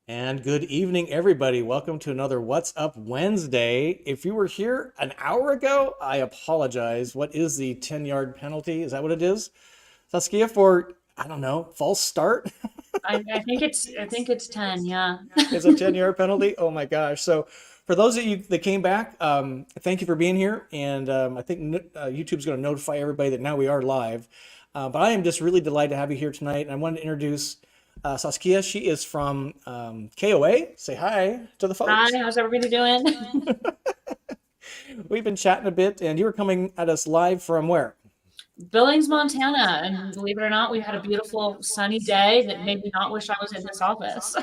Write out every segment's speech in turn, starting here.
And good evening, everybody. Welcome to another What's Up Wednesday. If you were here an hour ago, I apologize. What is the 10-yard penalty? Is that what it is? Saskia, for, I don't know, false start? I think it's 10, yeah. It's a 10-yard penalty? Oh my gosh. So, for those of you that came back, thank you for being here. And I think YouTube's going to notify everybody that now we are live. But I am just really delighted to have you here tonight. And I wanted to introduce Saskia. She is from KOA. Say hi to the Hi, folks. how's everybody doing? We've been chatting a bit, and you were coming at us live from where? Billings, Montana, and believe it or not, we had a beautiful sunny day that made me not wish I was in this office.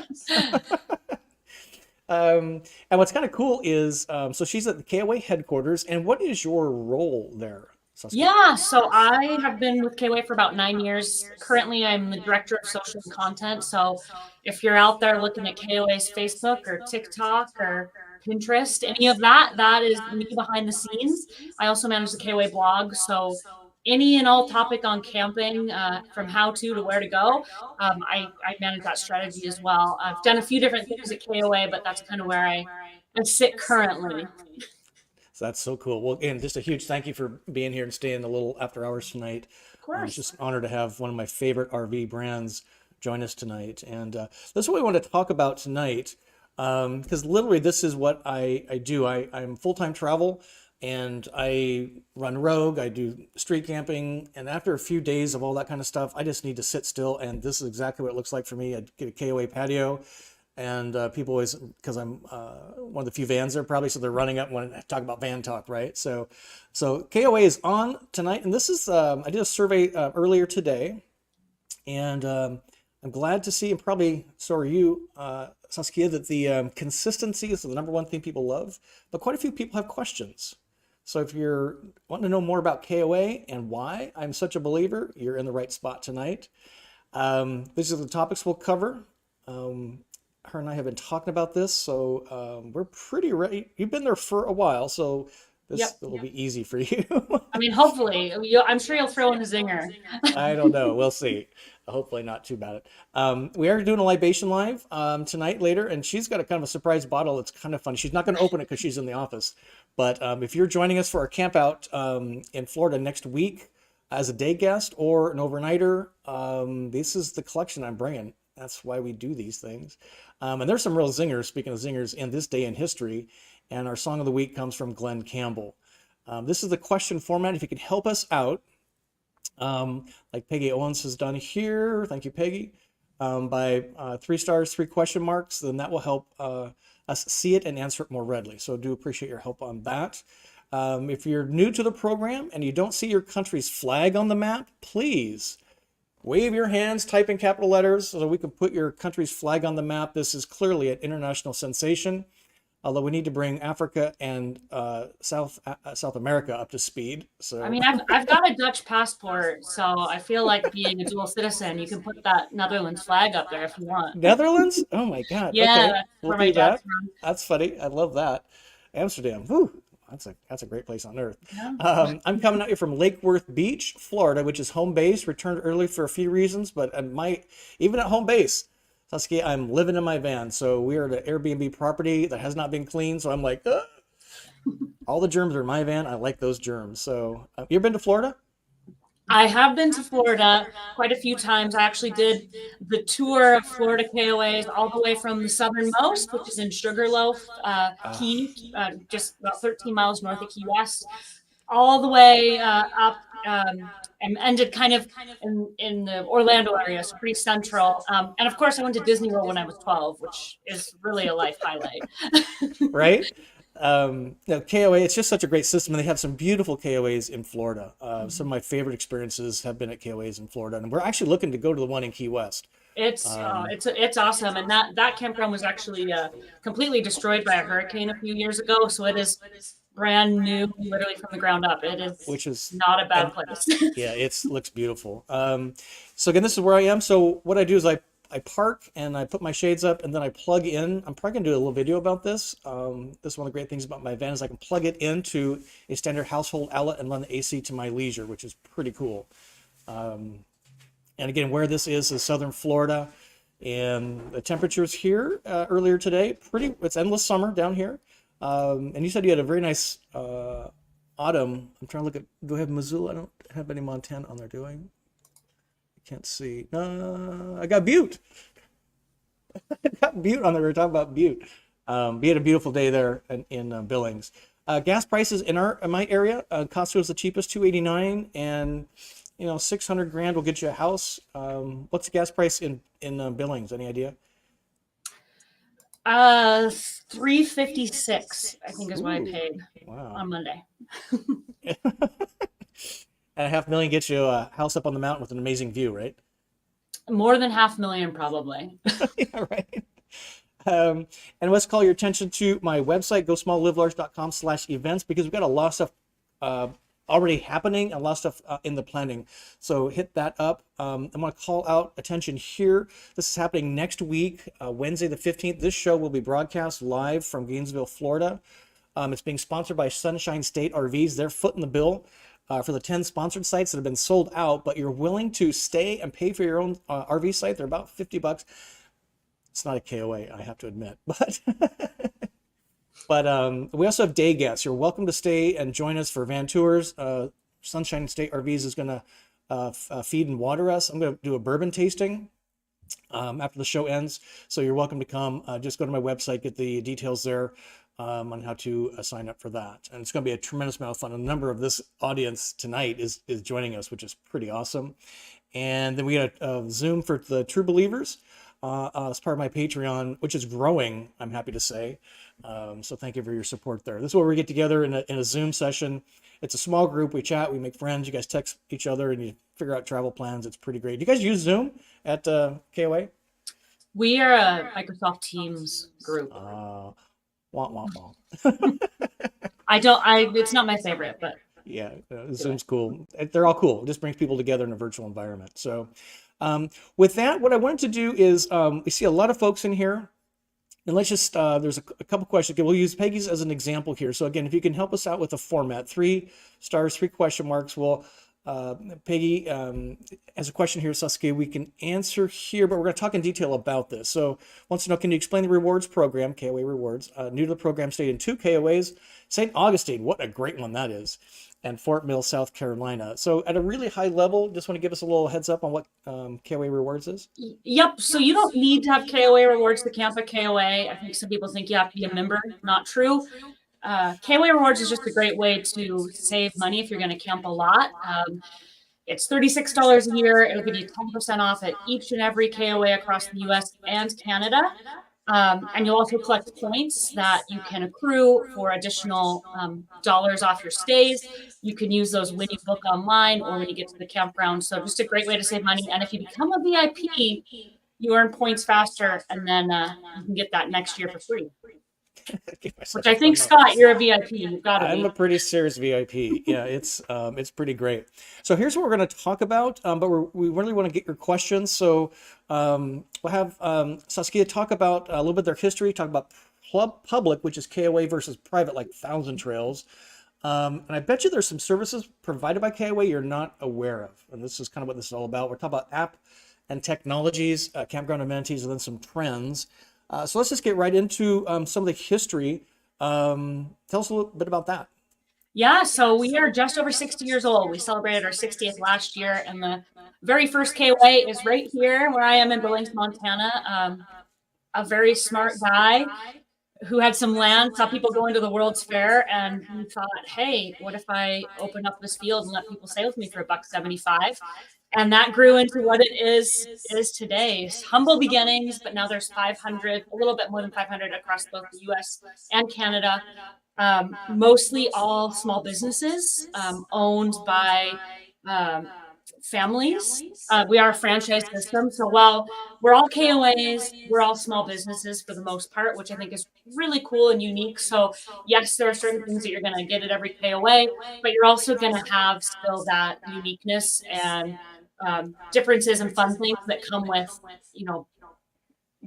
And what's kind of cool is, so she's at the KOA headquarters, and what is your role there, Saskia? Yeah, so I have been with KOA for about 9 years. Currently, I'm the director of social content. So if you're out there looking at KOA's Facebook or TikTok or Pinterest, any of that, that is me behind the scenes. I also manage the KOA blog. So any and all topic on camping, from how to where to go, I manage that strategy as well. I've done a few different things at KOA, but that's kind of where I sit currently. So that's so cool. Well, again, just a huge thank you for being here and staying a little after hours tonight. Of It's course. just an honor to have one of my favorite RV brands join us tonight. And that's what we want to talk about tonight. Because literally, this is what I do. I'm full-time travel and I run Rogue. I do street camping. And after a few days of all that kind of stuff, I just need to sit still. And this is exactly what it looks like for me. I get a KOA patio. And people always, because I'm one of the few vans there probably, so they're running up when I talk about van talk, right? So KOA is on tonight, and this is I did a survey earlier today, and I'm glad to see, and probably so are you, Saskia, that the consistency is the number one thing people love, but quite a few people have questions. So if you're wanting to know more about KOA and why I'm such a believer, you're in the right spot tonight. These are the topics we'll cover. Um, her and I have been talking about this, so we're pretty ready. You've been there for a while, so this Yep. will be easy for you. I mean, hopefully, I'm sure you'll throw in a zinger. I don't know. We'll see. Hopefully not too bad. We are doing a libation live tonight later, and she's got a kind of a surprise bottle. It's kind of fun. She's not going to open it because she's in the office. But if you're joining us for our camp out in Florida next week as a day guest or an overnighter, this is the collection I'm bringing. That's why we do these things. And there's some real zingers, speaking of zingers, in this day in history. And our song of the week comes from Glenn Campbell. This is the question format. If you could help us out, like Peggy Owens has done here, thank you, Peggy, by 3 stars, 3 question marks, then that will help us see it and answer it more readily. So I do appreciate your help on that. If you're new to the program and you don't see your country's flag on the map, please wave your hands, type in capital letters so we can put your country's flag on the map. This is clearly an international sensation, although we need to bring Africa and South America up to speed. I So mean, I've got a Dutch passport, so I feel like being a dual citizen, you can put that Netherlands flag up there if you want. Netherlands? Oh my God. Yeah, Okay, that's we'll where my do dad's that. from. That's funny. I love that. Amsterdam. Whew. That's a great place on earth. Yeah. I'm coming at you from Lake Worth Beach, Florida, which is home base. Returned early for a few reasons, but even at home base, Saskia, I'm living in my van. So we are at an Airbnb property that has not been cleaned. So I'm like, "Ugh." All the germs are in my van. I like those germs. So you ever been to Florida? I have been to Florida quite a few times. I actually did the tour of Florida KOAs all the way from the southernmost, which is in Sugarloaf Ah, Key, just about 13 miles north of Key West, all the way up, and ended kind of in the Orlando area, so pretty central. And of course, I went to Disney World when I was 12, which is really a life highlight. right? KOA, it's just such a great system, and they have some beautiful KOAs in Florida. Some of my favorite experiences have been at KOAs in Florida, and we're actually looking to go to the one in Key West. Um, It's awesome, and that campground was actually completely destroyed by a hurricane a few years ago, so it is brand new, literally from the ground up. It is which is, not a bad and place. yeah, it looks beautiful. So again, this is where I am. So what I do is I park and I put my shades up and then I plug in. I'm probably gonna do a little video about this. This is one of the great things about my van is I can plug it into a standard household outlet and run the AC to my leisure, which is pretty cool. And again, where this is Southern Florida. And the temperatures here earlier today, it's endless summer down here. And you said you had a very nice autumn. I'm trying to look at, do I have Missoula? I don't have any Montana on there, do I? Can't see. I got Butte. I got Butte on there. We were talking about Butte. We had a beautiful day there in Billings. Gas prices in my area, Costco is the cheapest, $2.89, and 600 grand will get you a house. What's the gas price in Billings? Any idea? 356, I think is what I paid Wow. on Monday. And $500,000 gets you a house up on the mountain with an amazing view, right? More than 500,000 probably. Yeah, right. And let's call your attention to my website, gosmalllivelarge.com/events, because we've got a lot of stuff already happening, a lot of stuff in the planning. So hit that up. I'm going to call out attention here. This is happening next week, Wednesday the 15th. This show will be broadcast live from Gainesville, Florida. It's being sponsored by Sunshine State RVs. They're footing the bill for the 10 sponsored sites that have been sold out, but you're willing to stay and pay for your own RV site. They're about $50. It's not a KOA, I have to admit, but we also have day guests. You're welcome to stay and join us for van tours. Sunshine State RVs is going to feed and water us. I'm going to do a bourbon tasting after the show ends, so you're welcome to come. Just go to my website, get the details there on how to sign up for that. And it's going to be a tremendous amount of fun. A number of this audience tonight is joining us, which is pretty awesome. And then we got a Zoom for the true believers. As part of my Patreon, which is growing, I'm happy to say. So thank you for your support there. This is where we get together in a Zoom session. It's a small group. We chat, we make friends. You guys text each other and you figure out travel plans. It's pretty great. Do you guys use Zoom at KOA? We are a Microsoft Teams group. Wah, wah, wah. It's not my favorite, but yeah, Zoom's cool. They're all cool. It just brings people together in a virtual environment. So with that, what I wanted to do is we see a lot of folks in here. And let's just, there's a couple questions. Okay, we'll use Peggy's as an example here. So again, if you can help us out with the format, 3 stars, 3 question marks. Well, Peggy has a question here, Saskia, we can answer here, but we're going to talk in detail about this. So wants to know, can you explain the rewards program, KOA Rewards? New to the program, stayed in 2 KOAs. St. Augustine, what a great one that is. And Fort Mill, South Carolina. So at a really high level, just want to give us a little heads up on what KOA Rewards is? Yep. So you don't need to have KOA Rewards to camp at KOA. I think some people think you have to be a member. Not true. KOA Rewards is just a great way to save money if you're going to camp a lot. It's $36 a year. It'll give you 10% off at each and every KOA across the US and Canada. And you'll also collect points that you can accrue for additional dollars off your stays. You can use those when you book online or when you get to the campground. So just a great way to save money. And if you become a VIP, you earn points faster, and then you can get that next year for free. Which I think, Scott, you're a VIP. You've got to be. I'm a pretty serious VIP. Yeah, it's pretty great. So here's what we're going to talk about, but we really want to get your questions. So we'll have Saskia talk about a little bit of their history, talk about public, which is KOA, versus private, like Thousand Trails. And I bet you there's some services provided by KOA you're not aware of. And this is kind of what this is all about. We're talking about app and technologies, campground amenities, and then some trends. So let's just get right into some of the history. Tell us a little bit about that. Yeah, so we are just over 60 years old. We celebrated our 60th last year, and the very first KOA is right here where I am in Billings, Montana. A very smart guy who had some land, saw people go into the World's Fair, and he thought, hey, what if I open up this field and let people stay with me for $1.75? And that grew into what it is today. Humble beginnings, but now there's 500, a little bit more than 500 across both the US and Canada. Mostly all small businesses owned by families. We are a franchise system. So while we're all KOAs, we're all small businesses for the most part, which I think is really cool and unique. So yes, there are certain things that you're going to get at every KOA, but you're also going to have still that uniqueness and differences and fun things that come with,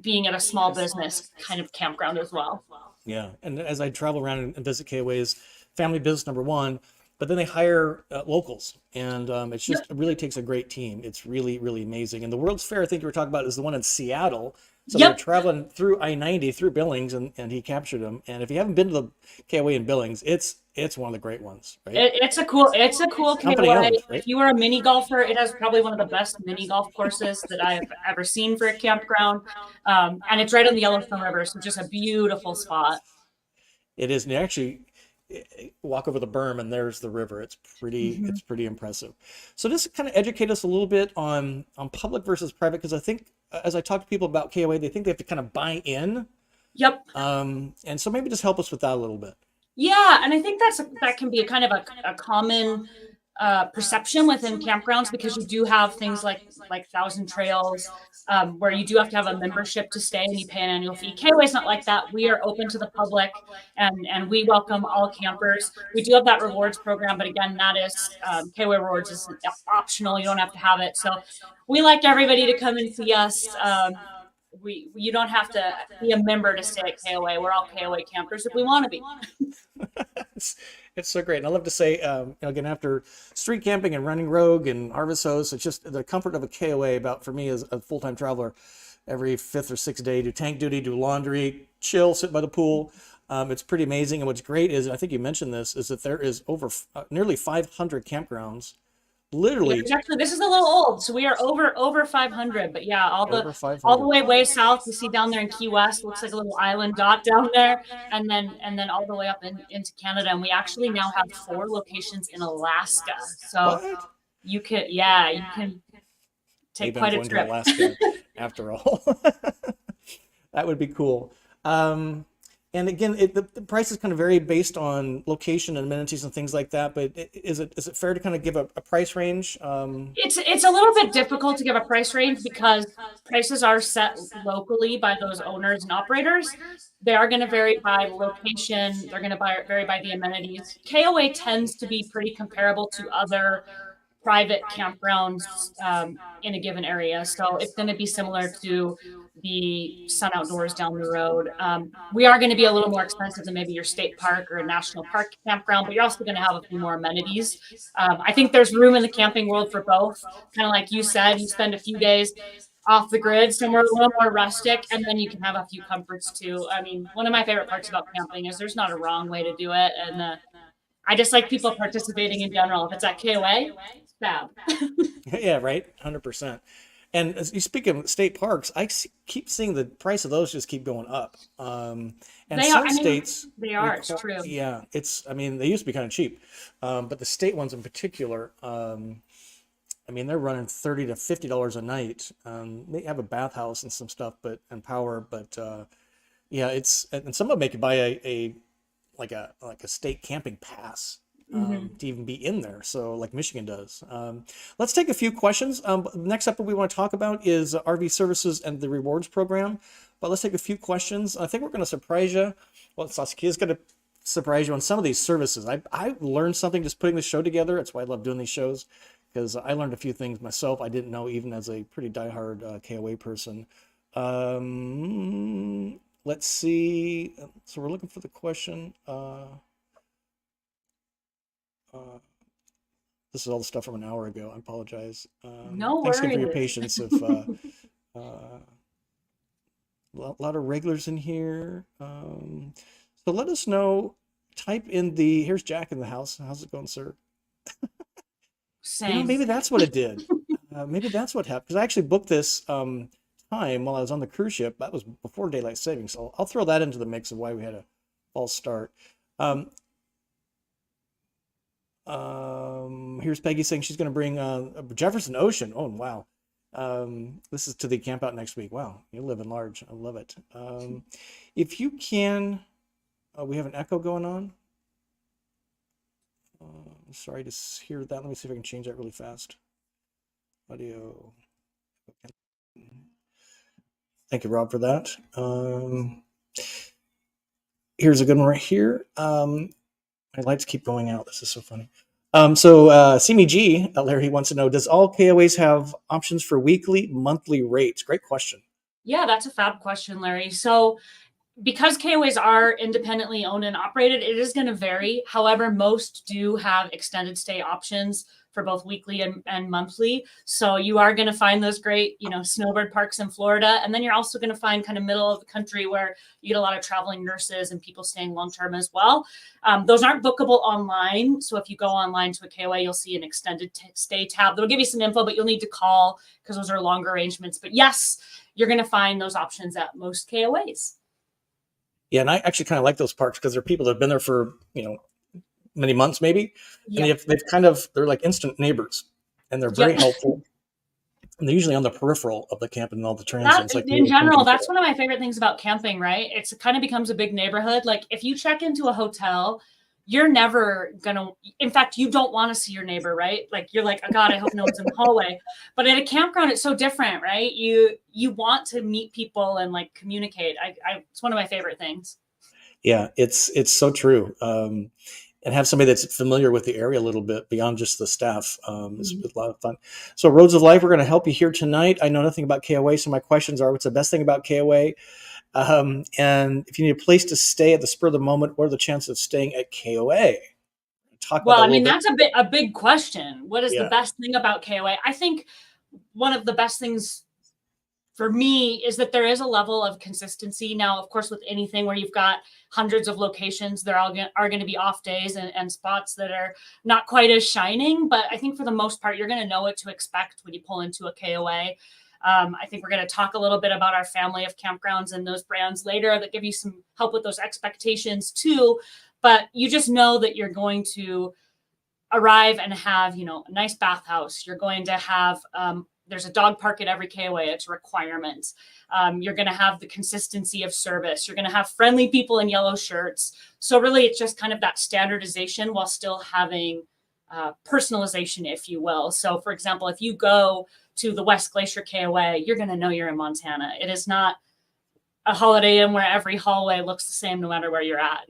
being at a small business kind of campground as well. Yeah, and as I travel around and visit KOAs, family business number one, but then they hire locals, and Yep. it really takes a great team. It's really, really amazing. And the World's Fair, I think you were talking about, is the one in Seattle. So they were Yep. traveling through I-90 through Billings, and he captured them. And if you haven't been to the KOA in Billings, it's one of the great ones, right? It's a cool Company KOA. owned, If right? you are a mini golfer, it has probably one of the best mini golf courses that I've ever seen for a campground. And it's right on the Yellowstone River, so just a beautiful spot. It is. And you actually walk over the berm, and there's the river. Mhm. It's pretty impressive. So just kind of educate us a little bit on public versus private, because I think as I talk to people about KOA, they think they have to kind of buy in. Yep. And so maybe just help us with that a little bit. Yeah, and I think that can be a kind of a common perception within campgrounds because you do have things like Thousand Trails, where you do have to have a membership to stay and you pay an annual fee. KOA is not like that. We are open to the public and we welcome all campers. We do have that rewards program, but again, that is KOA rewards is optional. You don't have to have it. So we like everybody to come and see us. You don't have to be a member to stay at KOA. We're all KOA campers if we want to be. it's, it's so great. And I love to say, again, after street camping and running rogue and harvest hosts, it's just the comfort of a KOA. About for me as a full-time traveler, every fifth or sixth day, do tank duty, do laundry, chill, sit by the pool. It's pretty amazing. And what's great is, and I think you mentioned this, is that there is over nearly 500 campgrounds, Yeah, literally this is a little old, so we are over 500. But yeah, over all the 500. way south, you see down there in Key West, looks like a little island dot down there, and then all the way up into Canada. And we actually now have 4 locations in Alaska. So What? you can take Maybe I'm quite a going to trip. Alaska after all. That would be cool. And again, the prices kind of vary based on location and amenities and things like that. But is it fair to kind of give a price range? It's a little bit difficult to give a price range because prices are set locally by those owners and operators. They are going to vary by location. They're going to vary by the amenities. KOA tends to be pretty comparable to other private campgrounds in a given area. So it's going to be similar to the Sun Outdoors down the road. We are going to be a little more expensive than maybe your state park or a national park campground, but you're also going to have a few more amenities. I think there's room in the camping world for both. Kind of like you said, you spend a few days off the grid, somewhere a little more rustic, and then you can have a few comforts too. I mean, one of my favorite parts about camping is there's not a wrong way to do it. And I just like people participating in general. If it's at KOA, fab. Yeah, right. 100%. And as you speak of state parks, keep seeing the price of those just keep going up. And They are, some I mean, states, they are, it's true. yeah, I mean, they used to be kind of cheap, but the state ones in particular, I mean, they're running $30 to $50 a night. They have a bathhouse and some stuff, and power, but yeah, and some of them make you buy a state camping pass Mhm. to even be in there. So like Michigan does. Let's take a few questions. Next up, what we want to talk about is RV services and the rewards program. But let's take a few questions. I think we're going to surprise you. Well, Saskia is going to surprise you on some of these services. I learned something just putting the show together. That's why I love doing these shows, because I learned a few things myself I didn't know, even as a pretty diehard KOA person. Let's see. So we're looking for the question. This is all the stuff from an hour ago. I apologize. No Thanks again for your worries. patience. If a lot of regulars in here, so let us know. Type in here's Jack in the house. How's it going, sir? Same. Maybe that's what it did. Maybe that's what happened, because I actually booked this time while I was on the cruise ship. That was before daylight savings, so I'll throw that into the mix of why we had a false start. Here's Peggy saying she's going to bring Jefferson Ocean. Oh, wow. This is to the camp out next week. Wow, you're living large. I love it. If you can, we have an echo going on. Sorry to hear that. Let me see if I can change that really fast. Audio. Thank you, Rob, for that. Here's a good one right here. My lights keep going out. This is so funny. So CMG, Larry wants to know, does all KOAs have options for weekly, monthly rates? Great question. Yeah, that's a fab question, Larry. So because KOAs are independently owned and operated, it is going to vary. However, most do have extended stay options for both weekly and monthly. So you are going to find those great, snowbird parks in Florida. And then you're also going to find kind of middle of the country where you get a lot of traveling nurses and people staying long-term as well. Those aren't bookable online. So if you go online to a KOA, you'll see an extended stay tab. That'll give you some info, but you'll need to call because those are longer arrangements. But yes, you're going to find those options at most KOAs. Yeah, and I actually kind of like those parks because they're people that have been there for many months maybe, and they're like instant neighbors, and they're very helpful. And they're usually on the peripheral of the camp and all the transients. In general, that's one of my favorite things about camping, right? It kind of becomes a big neighborhood. Like if you check into a hotel, you're never gonna, in fact, you don't want to see your neighbor, right? Like you're like, oh God, I hope no one's in the hallway. But at a campground, it's so different, right? You want to meet people and like communicate. It's one of my favorite things. Yeah, it's so true. And have somebody that's familiar with the area a little bit beyond just the staff. It's a lot of fun. So Roads of Life, we're going to help you here tonight. I know nothing about KOA, so my questions are, what's the best thing about KOA? And if you need a place to stay at the spur of the moment, what are the chances of staying at KOA? That's a big question. What is the best thing about KOA? I think one of the best things for me is that there is a level of consistency. Now, of course, with anything where you've got hundreds of locations, there are going to be off days and spots that are not quite as shining. But I think for the most part, you're going to know what to expect when you pull into a KOA. I think we're going to talk a little bit about our family of campgrounds and those brands later that give you some help with those expectations too. But you just know that you're going to arrive and have, a nice bathhouse. You're going to have, there's a dog park at every KOA. It's a requirement. You're going to have the consistency of service. You're going to have friendly people in yellow shirts. So really, it's just kind of that standardization while still having personalization, if you will. So for example, if you go to the West Glacier KOA, you're going to know you're in Montana. It is not a Holiday Inn where every hallway looks the same no matter where you're at.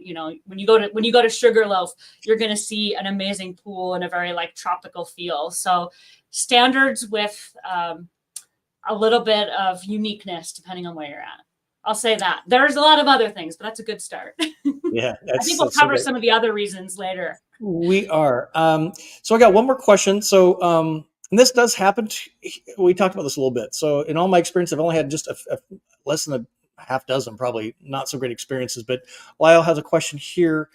When you go to Sugarloaf, you're going to see an amazing pool and a very like tropical feel. So standards with a little bit of uniqueness depending on where you're at. I'll say that. There's a lot of other things, but that's a good start. Yeah, I think we'll cover some of the other reasons later. We are. So I got one more question. So and this does happen. We talked about this a little bit. So in all my experience, I've only had just less than a half dozen, probably not so great experiences. But Lyle has a question here.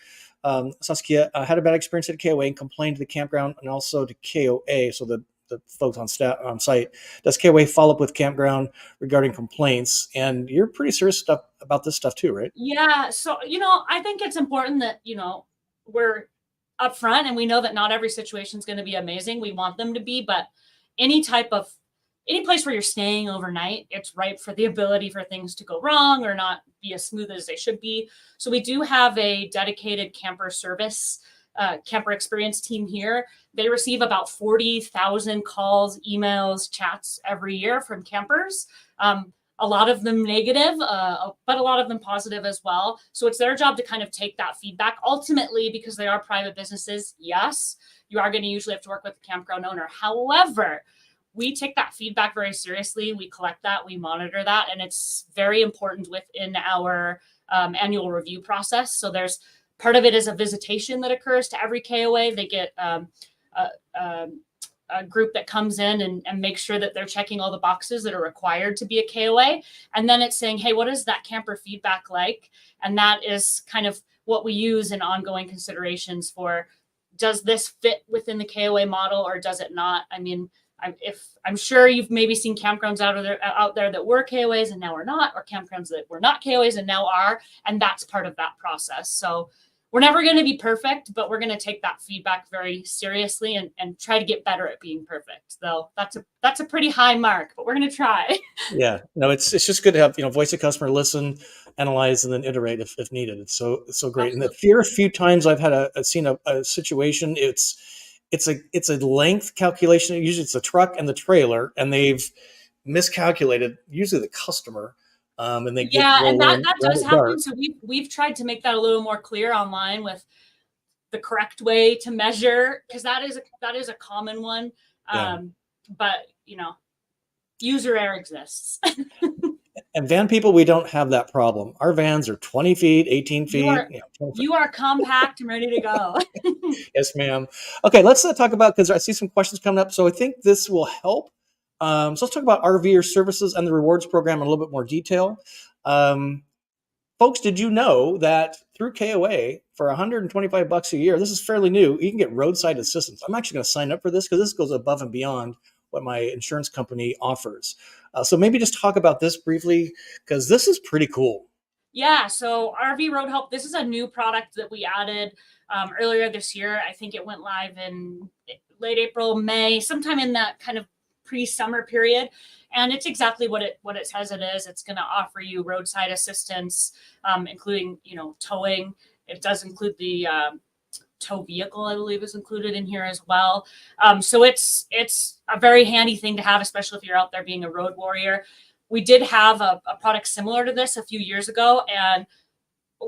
Saskia had a bad experience at KOA and complained to the campground and also to KOA. So the folks on site. Does KOA follow up with campground regarding complaints? And you're pretty serious about this stuff too, right? Yeah. So, I think it's important that, we're upfront and we know that not every situation is going to be amazing. We want them to be, but any place where you're staying overnight, it's ripe for the ability for things to go wrong or not be as smooth as they should be. So we do have a dedicated camper service, camper experience team here. They receive about 40,000 calls, emails, chats every year from campers. A lot of them negative, but a lot of them positive as well. So it's their job to kind of take that feedback. Ultimately, because they are private businesses, yes, you are going to usually have to work with the campground owner. However, we take that feedback very seriously. We collect that, we monitor that, and it's very important within our annual review process. So there's part of it is a visitation that occurs to every KOA. They get a group that comes in and makes sure that they're checking all the boxes that are required to be a KOA. And then it's saying, hey, what is that camper feedback like? And that is kind of what we use in ongoing considerations for, does this fit within the KOA model or does it not? I mean, I'm sure you've maybe seen campgrounds out there that were KOAs and now are not, or campgrounds that were not KOAs and now are, and that's part of that process. So we're never going to be perfect, but we're going to take that feedback very seriously and try to get better at being perfect. Though that's a pretty high mark, but we're going to try. Yeah, no, it's just good to have, voice of customer, listen, analyze, and then iterate if needed. It's so great. Absolutely. And there are a few times I've seen a situation. It's a length calculation. Usually it's the truck and the trailer, and they've miscalculated. Usually the customer. And they and that does happen. So we've tried to make that a little more clear online with the correct way to measure, because that is a common one. Yeah. But user error exists. And van people, we don't have that problem. Our vans are 20 feet, 18 You feet. are You know, 20 feet. you are compact and ready to go. Yes, ma'am. Okay, let's talk about, because I see some questions coming up. So I think this will help. So let's talk about RVer services and the rewards program in a little bit more detail. Um, Folks, did you know that through KOA for $125 a year, this is fairly new, you can get roadside assistance. I'm actually going to sign up for this because this goes above and beyond what my insurance company offers. So maybe just talk about this briefly because this is pretty cool. Yeah, so RV Road Help, this is a new product that we added earlier this year. I think it went live in late April, May, sometime in that kind of pre-summer period. And it's exactly what it says it is. It's going to offer you roadside assistance, including, towing. It does include the tow vehicle, I believe, is included in here as well. So it's a very handy thing to have, especially if you're out there being a road warrior. We did have a product similar to this a few years ago, and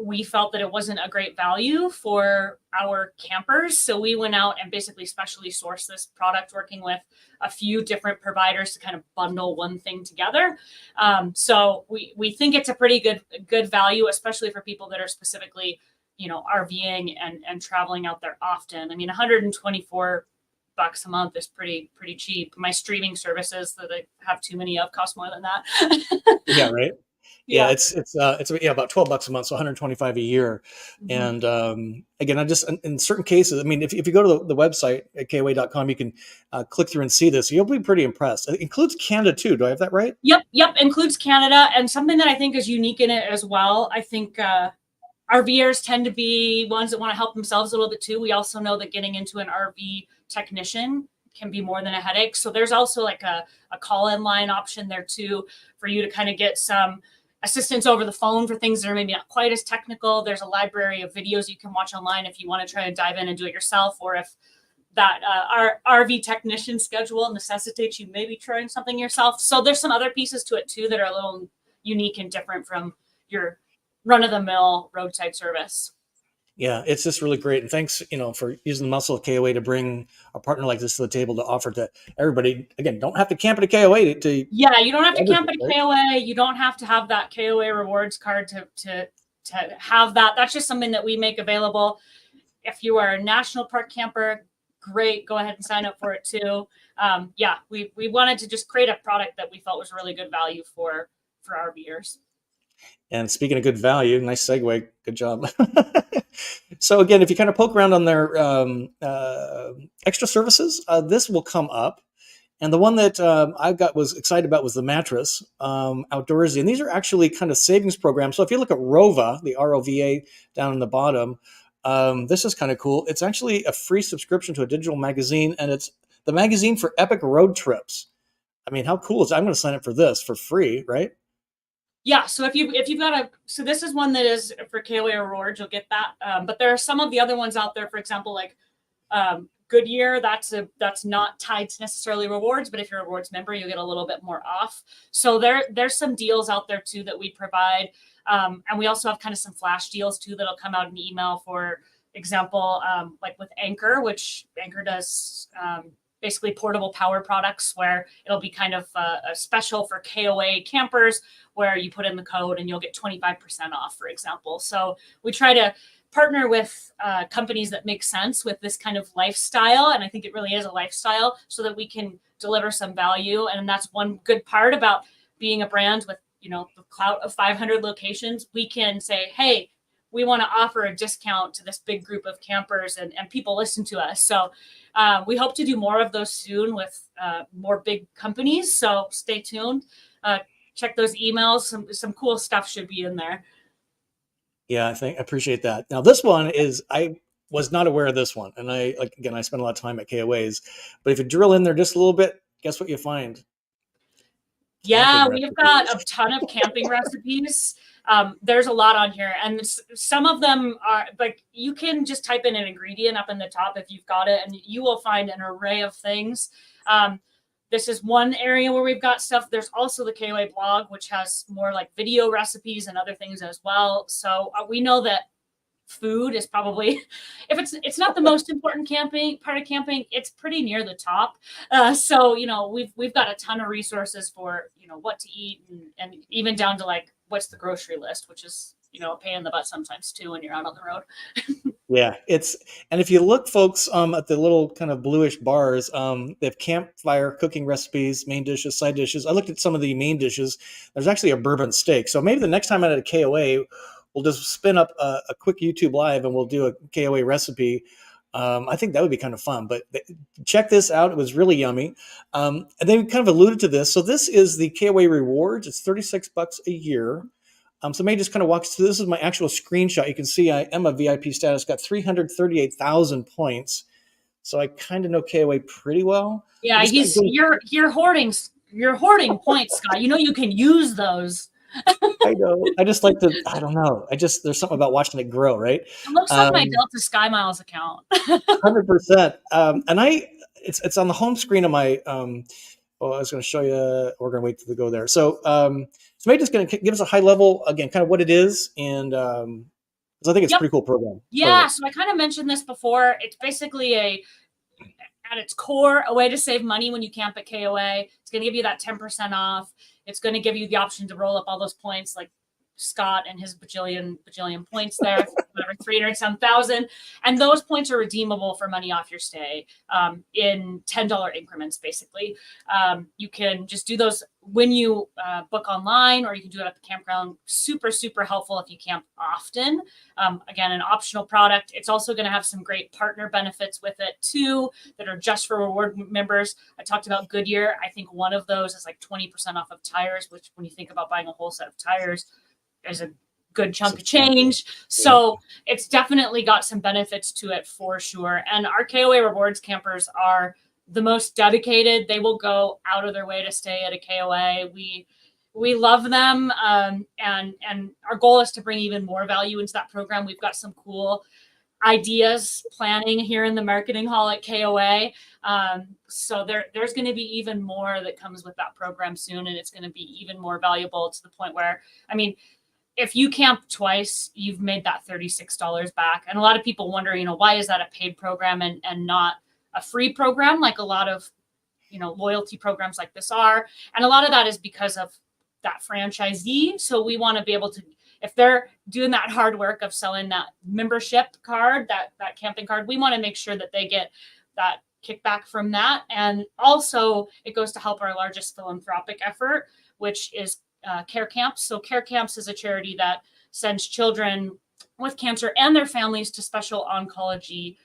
we felt that it wasn't a great value for our campers. So we went out and basically specially sourced this product, working with a few different providers to kind of bundle one thing together. So we think it's a pretty good value, especially for people that are specifically, RVing and traveling out there often. I mean, 124 bucks a month is pretty cheap. My streaming services that I have too many of cost more than that. Yeah, right. Yeah, Yeah. it's about $12 a month, so 125 a year. Mhm. And again, I just in certain cases, I mean, if you go to the website at KOA.com, you can click through and see this. You'll be pretty impressed. It includes Canada too. Do I have that right? Yep, includes Canada. And something that I think is unique in it as well, I think RVers tend to be ones that want to help themselves a little bit too. We also know that getting into an RV technician can be more than a headache. So there's also like a call-in line option there too, for you to kind of get some assistance over the phone for things that are maybe not quite as technical. There's a library of videos you can watch online if you want to try to dive in and do it yourself, or if that our RV technician schedule necessitates you maybe trying something yourself. So there's some other pieces to it too that are a little unique and different from your run-of-the-mill roadside service. Yeah, it's just really great. And thanks, for using the muscle of KOA to bring a partner like this to the table to offer to everybody. Again, don't have to camp at a KOA to Yeah, you don't have to camp at a right? KOA. You don't have to have that KOA rewards card to have that. That's just something that we make available. If you are a national park camper, great, go ahead and sign up for it too. Yeah, we wanted to just create a product that we felt was really good value for RVers. And speaking of good value, nice segue. Good job. So again, if you kind of poke around on their extra services, this will come up. And the one that I was excited about was the mattress outdoorsy. And these are actually kind of savings programs. So if you look at ROVA, the ROVA down in the bottom, this is kind of cool. It's actually a free subscription to a digital magazine, and it's the magazine for epic road trips. I mean, how cool is that? I'm going to sign up for this for free, right? Yeah, so if you've got so this is one that is for KOA rewards, you'll get that. But there are some of the other ones out there, for example, like Goodyear. That's not tied to necessarily rewards, but if you're a rewards member, you get a little bit more off. So there's some deals out there too that we provide, and we also have kind of some flash deals too that'll come out in email. For example, like with Anchor, which Anchor does. Basically portable power products, where it'll be kind of a special for KOA campers, where you put in the code and you'll get 25% off, for example. So we try to partner with companies that make sense with this kind of lifestyle. And I think it really is a lifestyle, so that we can deliver some value. And that's one good part about being a brand with, the clout of 500 locations. We can say, hey, we want to offer a discount to this big group of campers, and people listen to us. So we hope to do more of those soon with more big companies. So stay tuned. Check those emails. Some cool stuff should be in there. Yeah, I appreciate that. Now, this one I was not aware of this one, and I spent a lot of time at KOAs. But if you drill in there just a little bit, guess what you find? Yeah, Camping we've got recipes. a ton of camping recipes. There's a lot on here, and some of them are like, you can just type in an ingredient up in the top if you've got it, and you will find an array of things. This is one area where we've got stuff. There's also the KOA blog, which has more like video recipes and other things as well. So we know that food is probably, if it's not the most important camping part of camping, it's pretty near the top. So we've got a ton of resources for what to eat, and even down to like what's the grocery list, which is a pain in the butt sometimes too when you're out on the road. Yeah, and if you look, folks, at the little kind of bluish bars, they have campfire cooking recipes, main dishes, side dishes. I looked at some of the main dishes. There's actually a bourbon steak. So maybe the next time I'm at a KOA, we'll just spin up a quick YouTube live and we'll do a KOA recipe. I think that would be kind of fun. But check this out; it was really yummy. And they kind of alluded to this. So this is the KOA rewards. It's $36 a year. So May just kind of walks through. This is my actual screenshot. You can see I am a VIP status, got 338,000 points. So I kind of know KOA pretty well. Yeah, you're hoarding points, Scott. You can use those. I know. I just like to, I don't know. There's something about watching it grow, right? It looks like my Delta Sky Miles account. 100%. And it's on the home screen of my, I was going to show you, we're going to wait till they go there. So May just going to give us a high level, again, kind of what it is. And because I think it's a pretty cool program. Yeah. So I kind of mentioned this before. It's basically at its core, a way to save money when you camp at KOA. It's going to give you that 10% off. It's going to give you the option to roll up all those points, like Scott and his bajillion points there, whatever, 300,000. And those points are redeemable for money off your stay in $10 increments, basically. You can just do those when you book online, or you can do it at the campground. Super, super helpful if you camp often. Again, an optional product. It's also going to have some great partner benefits with it too, that are just for reward members. I talked about Goodyear. I think one of those is like 20% off of tires, which when you think about buying a whole set of tires, there's a good chunk of change. So it's definitely got some benefits to it for sure. And our KOA rewards campers are the most dedicated. They will go out of their way to stay at a KOA. We love them. And our goal is to bring even more value into that program. We've got some cool ideas planning here in the marketing hall at KOA. So there's going to be even more that comes with that program soon. And it's going to be even more valuable to the point where, if you camp twice, you've made that $36 back. And a lot of people wonder, why is that a paid program and not a free program like a lot of, loyalty programs like this are. And a lot of that is because of that franchisee. So we want to be able to, if they're doing that hard work of selling that membership card, that camping card, we want to make sure that they get that kickback from that. And also it goes to help our largest philanthropic effort, which is Care Camps. So Care Camps is a charity that sends children with cancer and their families to special oncology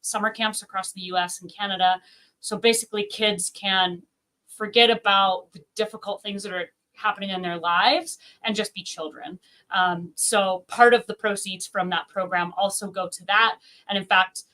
summer camps across the US and Canada. So basically kids can forget about the difficult things that are happening in their lives and just be children. So part of the proceeds from that program also go to that. And in fact,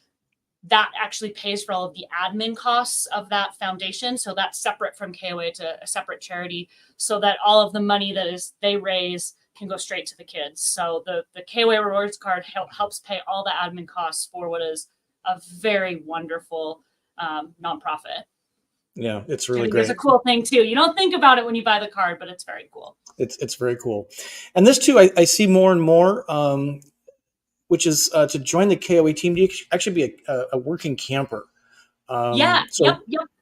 that actually pays for all of the admin costs of that foundation. So that's separate from KOA to a separate charity, so that all of the money that they raise can go straight to the kids. So the KOA rewards card helps pay all the admin costs for what is a very wonderful nonprofit. Yeah, it's really great. It's a cool thing too. You don't think about it when you buy the card, but it's very cool. It's very cool. And this too, I see more and more, which is to join the KOA team, you actually be a working camper. Yep.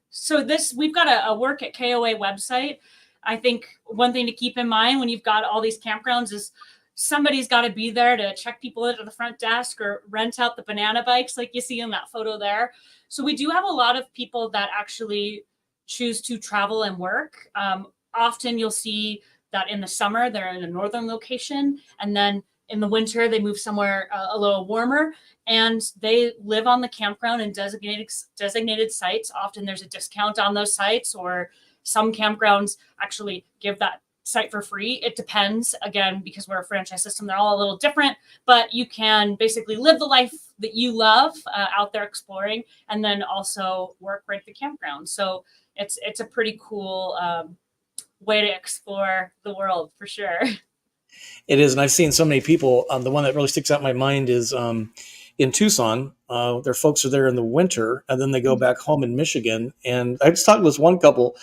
So we've got a work at KOA website. I think one thing to keep in mind when you've got all these campgrounds is somebody's got to be there to check people into the front desk or rent out the banana bikes like you see in that photo there. So we do have a lot of people that actually choose to travel and work. Often you'll see that in the summer, they're in a northern location, and then in the winter, they move somewhere a little warmer, and they live on the campground in designated sites. Often there's a discount on those sites, or some campgrounds actually give that site for free. It depends, again, because we're a franchise system, they're all a little different, but you can basically live the life that you love out there exploring, and then also work right at the campground. So it's a pretty cool way to explore the world for sure. It is, and I've seen so many people. The one that really sticks out in my mind is in Tucson. Their folks are there in the winter, and then they go back home in Michigan. And I just talked to this one couple.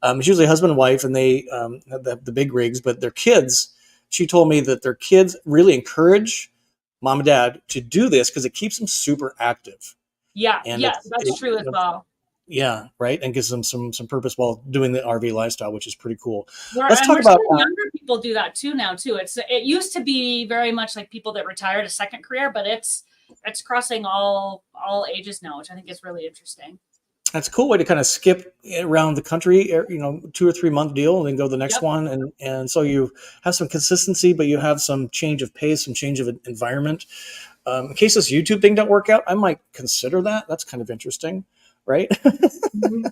It's usually husband and wife, and they have the big rigs, but their kids. She told me that their kids really encourage mom and dad to do this because it keeps them super active. Yeah, And yeah, that's true as well. yeah, right, and gives them some purpose while doing the RV lifestyle, which is pretty cool. We're Let's and talk we're about seeing younger people do that too now too. It used to be very much like people that retired a second career, but it's crossing all ages now, which I think is really interesting. that's a cool way to kind of skip around the country, 2 or 3 month deal, and then go to the next Yep. one, and so you have some consistency, but you have some change of pace, some change of environment. In case this YouTube thing don't work out, I might consider that. That's kind of interesting, right? Mm-hmm.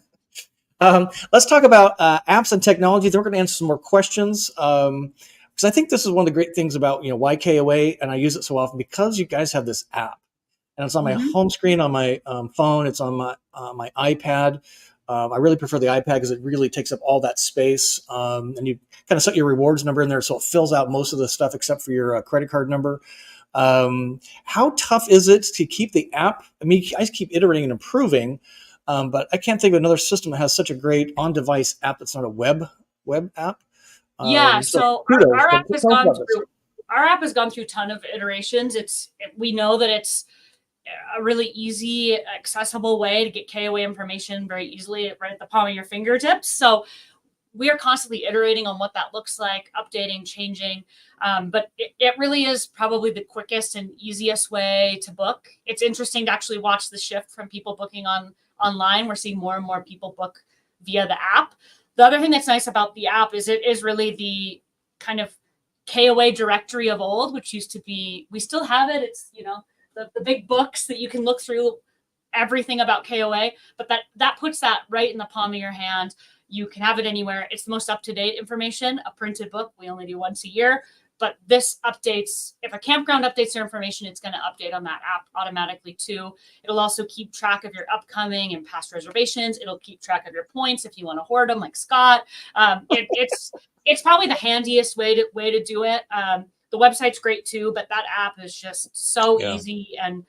Let's talk about apps and technology. Then we're going to answer some more questions. Because I think this is one of the great things about why KOA, and I use it so often because you guys have this app, and it's on my Mm-hmm. home screen on my phone. It's on my iPad. I really prefer the iPad because it really takes up all that space, and you kind of set your rewards number in there, so it fills out most of the stuff except for your credit card number. How tough is it to keep the app? I mean, I keep iterating and improving, but I can't think of another system that has such a great on-device app that's not a web app. Yeah, So so kudos. our But app has tell us gone about this. through a ton of iterations. We know that it's a really easy, accessible way to get KOA information very easily right at the palm of your fingertips. So we are constantly iterating on what that looks like, updating, changing. But it really is probably the quickest and easiest way to book. It's interesting to actually watch the shift from people booking online. We're seeing more and more people book via the app. The other thing that's nice about the app is it is really the kind of KOA directory of old, which used to be, we still have it. It's, the big books that you can look through everything about KOA, but that puts that right in the palm of your hand. You can have it anywhere. It's the most up-to-date information. A printed book, we only do once a year, but this updates. If a campground updates their information, it's going to update on that app automatically too. It'll also keep track of your upcoming and past reservations. It'll keep track of your points if you want to hoard them, like Scott. It's probably the handiest way to do it. The website's great too, but that app is just so Yeah. easy, and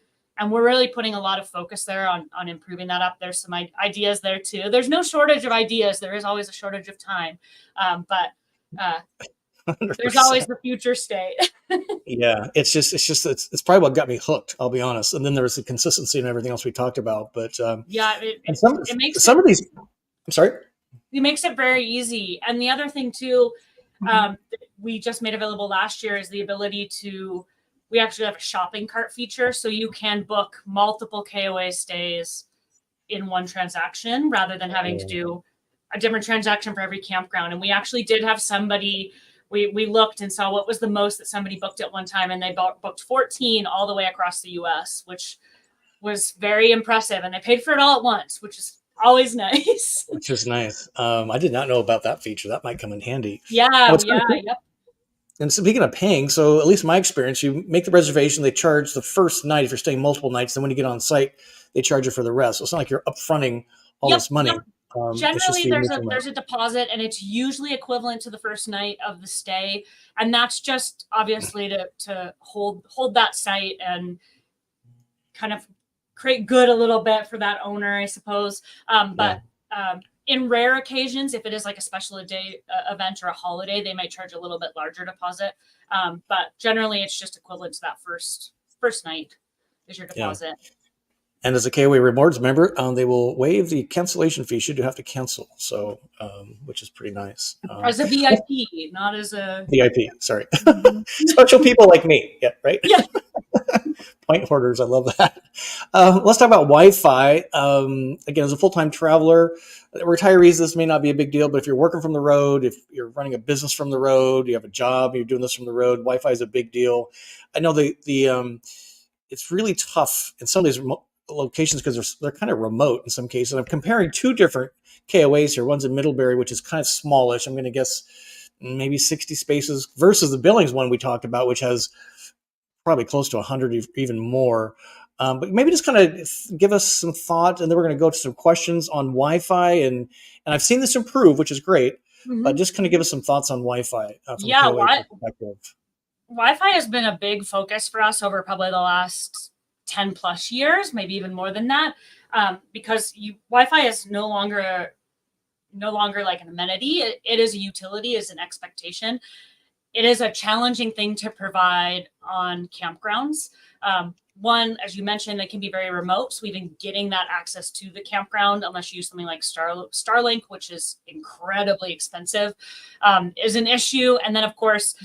we're really putting a lot of focus there on improving that up. There's some ideas there too. There's no shortage of ideas. There is always a shortage of time, but there's 100%. always the future state. Yeah, it's probably what got me hooked. I'll be honest. And then there was the consistency and everything else we talked about. But Yeah, and some it makes some of these. I'm sorry. it makes it very easy. And the other thing too, we just made available last year is the ability to. We actually have a shopping cart feature, so you can book multiple KOA stays in one transaction rather than having to do a different transaction for every campground. And we actually did have somebody, we looked and saw what was the most that somebody booked at one time, and they booked 14 all the way across the US, which was very impressive. And they paid for it all at once, which is always nice. Which is nice. I did not know about that feature. That might come in handy. Yeah, It's kind of cool. yep. And speaking of paying, so at least my experience, you make the reservation, they charge the first night if you're staying multiple nights. Then when you get on site, they charge you for the rest. So it's not like you're upfronting all this money. Yep. It's just Generally, the there's initial night. a deposit, and it's usually equivalent to the first night of the stay, and that's just obviously to hold that site and kind of create good a little bit for that owner, I suppose. But in rare occasions, if it is like a special day event or a holiday, they might charge a little bit larger deposit. But generally, it's just equivalent to that first night is your deposit. Yeah. And as a KOA Rewards member, they will waive the cancellation fee should you have to cancel. So, which is pretty nice. As a VIP, not as a VIP, sorry. Special people like me. Yeah, right? Yeah. Point hoarders. I love that. Let's talk about Wi-Fi. Again, as a full-time traveler, retirees, this may not be a big deal, but if you're working from the road, if you're running a business from the road, you have a job, you're doing this from the road, Wi-Fi is a big deal. I know it's really tough in some of these locations because they're kind of remote in some cases. I'm comparing two different KOAs here. One's in Middlebury, which is kind of smallish. I'm going to guess maybe 60 spaces versus the Billings one we talked about, which has probably close to 100, even more. But maybe just kind of give us some thought, and then we're going to go to some questions on Wi-Fi. And I've seen this improve, which is great. But just kind of give us some thoughts on Wi-Fi from a KOA perspective. Wi-Fi has been a big focus for us over probably the last 10 plus years, maybe even more than that, because Wi-Fi is no longer like an amenity. It is a utility, is an expectation. it is a challenging thing to provide on campgrounds. One, as you mentioned, it can be very remote. So even getting that access to the campground, unless you use something like Starlink, which is incredibly expensive, is an issue. And then, of course,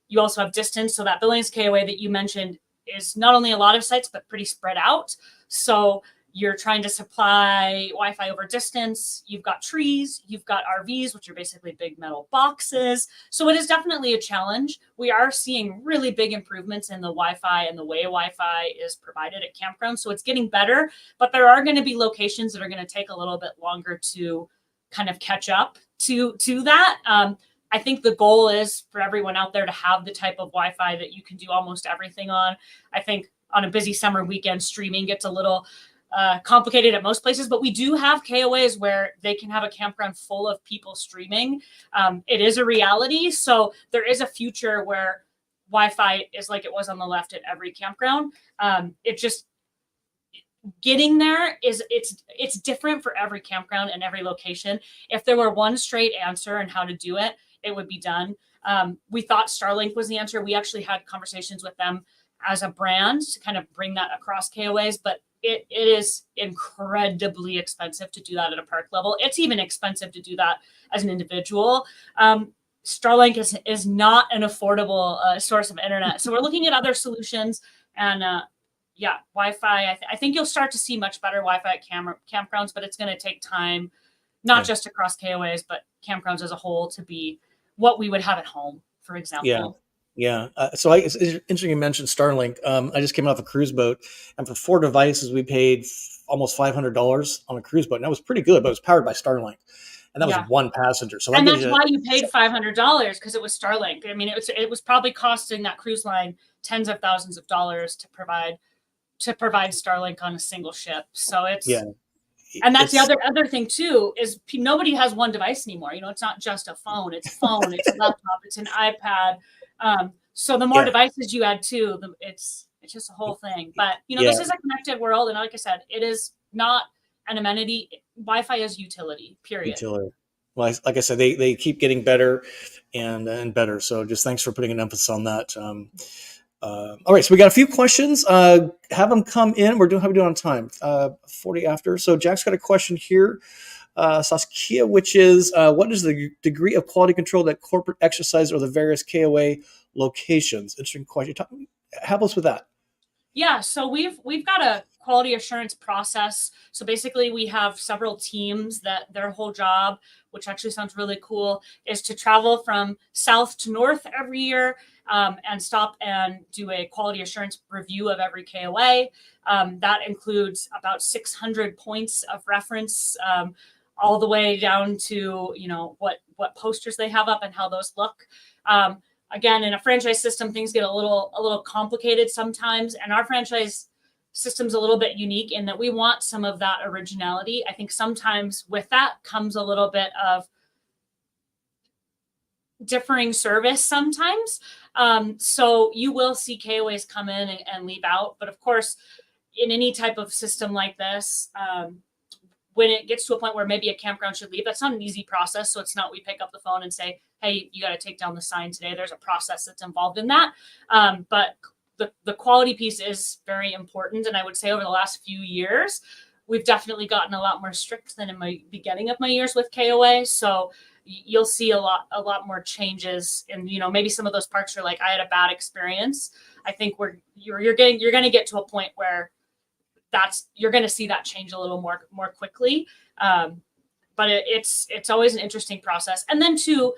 you also have distance. So that Billings KOA that you mentioned is not only a lot of sites, but pretty spread out. So you're trying to supply Wi-Fi over distance. You've got trees, you've got RVs, which are basically big metal boxes. So it is definitely a challenge. We are seeing really big improvements in the Wi-Fi and the way Wi-Fi is provided at campgrounds. So it's getting better, but there are going to be locations that are going to take a little bit longer to kind of catch up to that. I think the goal is for everyone out there to have the type of Wi-Fi that you can do almost everything on. I think on a busy summer weekend, streaming gets a little complicated at most places, but we do have KOAs where they can have a campground full of people streaming. It is a reality. So there is a future where Wi-Fi is like it was on the left at every campground. It just getting there is it's different for every campground and every location. If there were one straight answer on how to do it, it would be done. We thought Starlink was the answer. We actually had conversations with them as a brand to kind of bring that across KOAs, but it is incredibly expensive to do that at a park level. It's even expensive to do that as an individual. Starlink is not an affordable source of internet. So we're looking at other solutions. And yeah, Wi-Fi, I think you'll start to see much better Wi-Fi at campgrounds, but it's going to take time, not just across KOAs, but campgrounds as a whole to be what we would have at home, for example. Yeah. Yeah. So it's interesting you mentioned Starlink. I just came off a cruise boat, and for 4 devices, we paid almost $500 on a cruise boat. And that was pretty good, but it was powered by Starlink. And that was one passenger. So and that's why you paid $500, because it was Starlink. I mean, it was probably costing that cruise line tens of thousands of dollars to provide Starlink on a single ship. So it's and that's the other thing too, is nobody has one device anymore. You know, it's not just a phone, it's a laptop, it's an iPad. So the more devices you add to, it's just a whole thing. But you know, this is a connected world, and like I said, it is not an amenity. Wi-Fi is utility, period. Utility. Well, like I said, they keep getting better and better. So just thanks for putting an emphasis on that. All right, so we got a few questions. Have them come in. How are we doing on time? 40 after. So Jack's got a question here, Saskia, which is, what is the degree of quality control that corporate exercise or the various KOA locations? Interesting question. Help us with that. Yeah, so we've got a quality assurance process. So basically we have several teams that their whole job, which actually sounds really cool, is to travel from south to north every year and stop and do a quality assurance review of every KOA. That includes about 600 points of reference, all the way down to, you know, what posters they have up and how those look. Again, in a franchise system, things get a little complicated sometimes, and our franchise system's a little bit unique in that we want some of that originality. I think sometimes with that comes a little bit of differing service sometimes. So you will see KOAs come in and leave out, but of course, in any type of system like this, when it gets to a point where maybe a campground should leave, that's not an easy process. So it's not we pick up the phone and say, hey, you got to take down the sign today. There's a process that's involved in that. But the quality piece is very important. And I would say over the last few years, we've definitely gotten a lot more strict than in my beginning of my years with KOA. So you'll see a lot more changes. And, you know, maybe some of those parks are like, I had a bad experience. I think you're going to get to a point where you're going to see that change a little more quickly. But it's always an interesting process. And then too,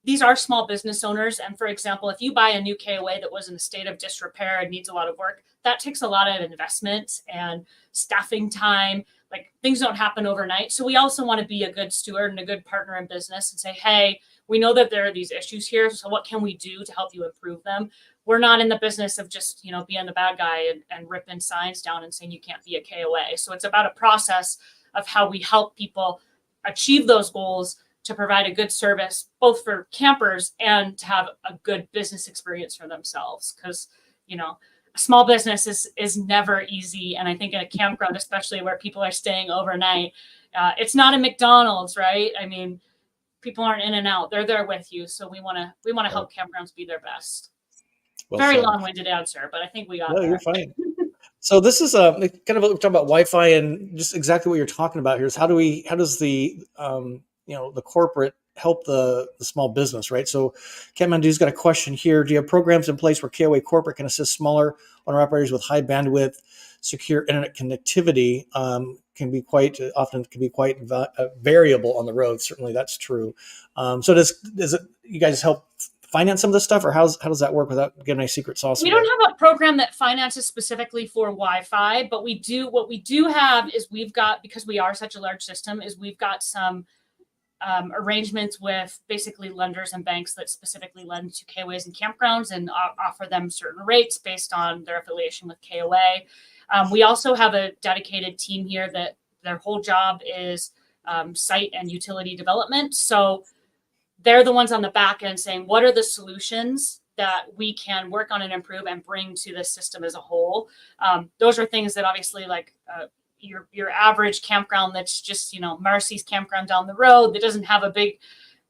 these are small business owners. And for example, if you buy a new KOA that was in a state of disrepair and needs a lot of work, that takes a lot of investment and staffing time. Like, things don't happen overnight. So we also want to be a good steward and a good partner in business and say, hey, we know that there are these issues here. So what can we do to help you improve them? We're not in the business of just, you know, being the bad guy and ripping signs down and saying you can't be a KOA. So it's about a process of how we help people achieve those goals to provide a good service, both for campers and to have a good business experience for themselves. Because, you know, a small business is never easy. And I think in a campground, especially where people are staying overnight, it's not a McDonald's, right? I mean, people aren't in and out. They're there with you. So we want to help campgrounds be their best. Well Very said. long-winded answer, but I think we got No, there. you're fine. So this is kind of we're talking about Wi-Fi and just exactly what you're talking about here is how does the the corporate help the small business, right? So Kathmandu's got a question here. Do you have programs in place where KOA corporate can assist smaller owner operators with high bandwidth, secure internet connectivity? Can be quite variable on the road. Certainly, that's true. So does it? You guys help finance some of this stuff, or how does that work without giving any secret sauce? We don't have a program that finances specifically for Wi-Fi, but what we do have is because we are such a large system, is we've got some arrangements with basically lenders and banks that specifically lend to KOAs and campgrounds and offer them certain rates based on their affiliation with KOA. We also have a dedicated team here that their whole job is site and utility development. So they're the ones on the back end saying, what are the solutions that we can work on and improve and bring to the system as a whole? Those are things that obviously your average campground that's just, Marcy's campground down the road that doesn't have a big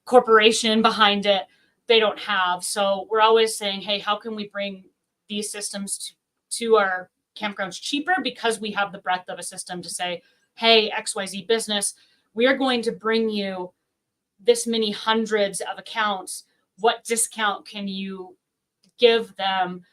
corporation behind it, they don't have. So we're always saying, hey, how can we bring these systems to our campgrounds cheaper? Because we have the breadth of a system to say, hey, XYZ business, we are going to bring you this many hundreds of accounts. What discount can you give them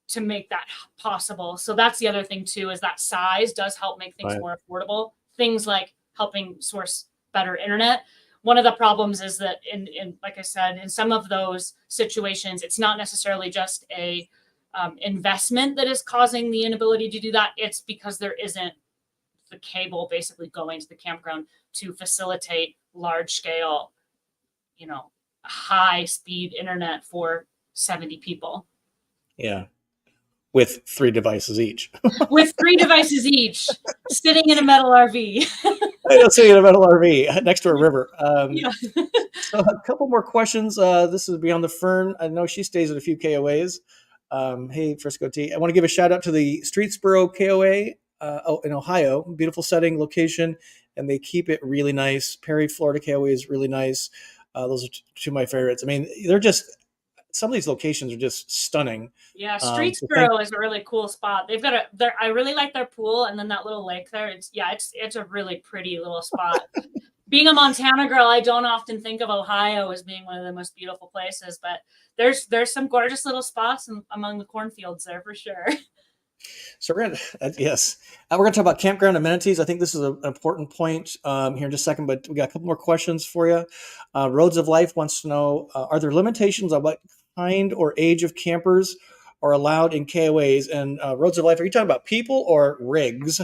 to make that possible? So that's the other thing too, is that size does help make things more affordable. Things like helping source better internet. One of the problems is that in like I said, in some of those situations, it's not necessarily just a investment that is causing the inability to do that. It's because there isn't the cable basically going to the campground to facilitate large scale, high speed internet for 70 people. Yeah. With 3 devices each. With 3 devices each, sitting in a metal RV. I don't see in a metal RV next to a river. Yeah. So a couple more questions. This is Beyond the Fern. I know she stays at a few KOAs. Hey, Frisco T. I want to give a shout out to the Streetsboro KOA in Ohio. Beautiful setting, location, and they keep it really nice. Perry, Florida KOA is really nice. Those are two of my favorites. I mean, some of these locations are just stunning. Yeah, Streetsboro is a really cool spot. They've got I really like their pool, and then that little lake there. It's a really pretty little spot. Being a Montana girl, I don't often think of Ohio as being one of the most beautiful places, but there's some gorgeous little spots among the cornfields there for sure. So we're gonna talk about campground amenities. I think this is an important point here in just a second, but we got a couple more questions for you. Roads of Life wants to know: are there limitations on what kind or age of campers are allowed in KOAs? And Roads of Life, are you talking about people or rigs?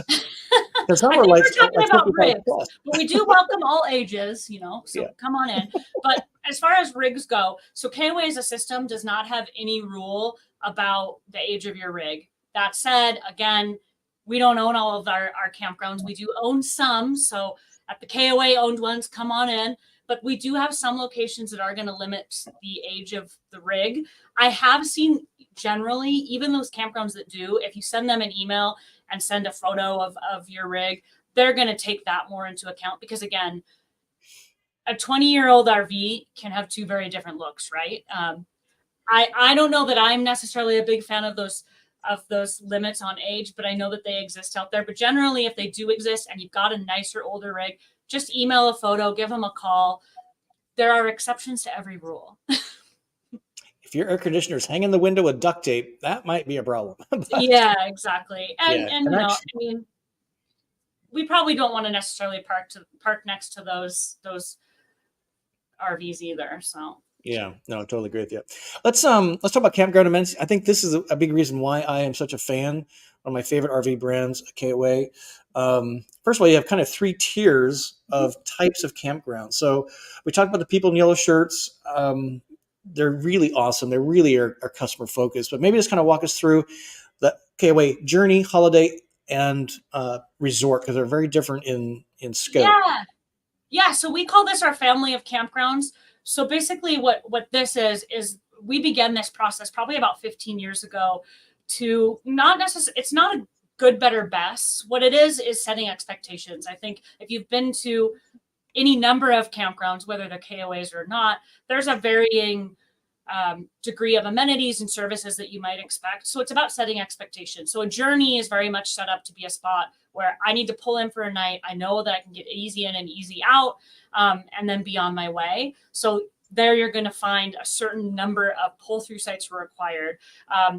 Because we're talking about rigs, but we do welcome all ages, so come on in. But as far as rigs go, so KOA as a system does not have any rule about the age of your rig. That said, again, we don't own all of our campgrounds. We do own some. So at the KOA owned ones, come on in. But we do have some locations that are going to limit the age of the rig. I have seen generally, even those campgrounds that do, if you send them an email and send a photo of your rig, they're going to take that more into account. Because again, a 20-year-old RV can have 2 very different looks, right? I don't know that I'm necessarily a big fan of those limits on age, but I know that they exist out there. But generally, if they do exist and you've got a nicer, older rig, just email a photo, give them a call. There are exceptions to every rule. If your air conditioner's hanging the window with duct tape, that might be a problem. Yeah, exactly. And I mean, we probably don't want to necessarily park next to those RVs either. So yeah, no, I totally agree with you. Let's talk about campground amenities. I think this is a big reason why I am such a fan. One of my favorite RV brands, KOA. First of all, you have kind of 3 tiers of types of campgrounds. So we talked about the people in yellow shirts. They're really awesome. They really are customer focused. But maybe just kind of walk us through the KOA Journey, Holiday, and Resort, because they're very different in scope. Yeah. So we call this our family of campgrounds. So basically what this is we began this process probably about 15 years ago to it's not a good, better, best. What it is setting expectations. I think if you've been to any number of campgrounds, whether they're KOAs or not, there's a varying degree of amenities and services that you might expect. So it's about setting expectations. So a journey is very much set up to be a spot where I need to pull in for a night. I know that I can get easy in and easy out, and then be on my way. So there you're going to find a certain number of pull-through sites required.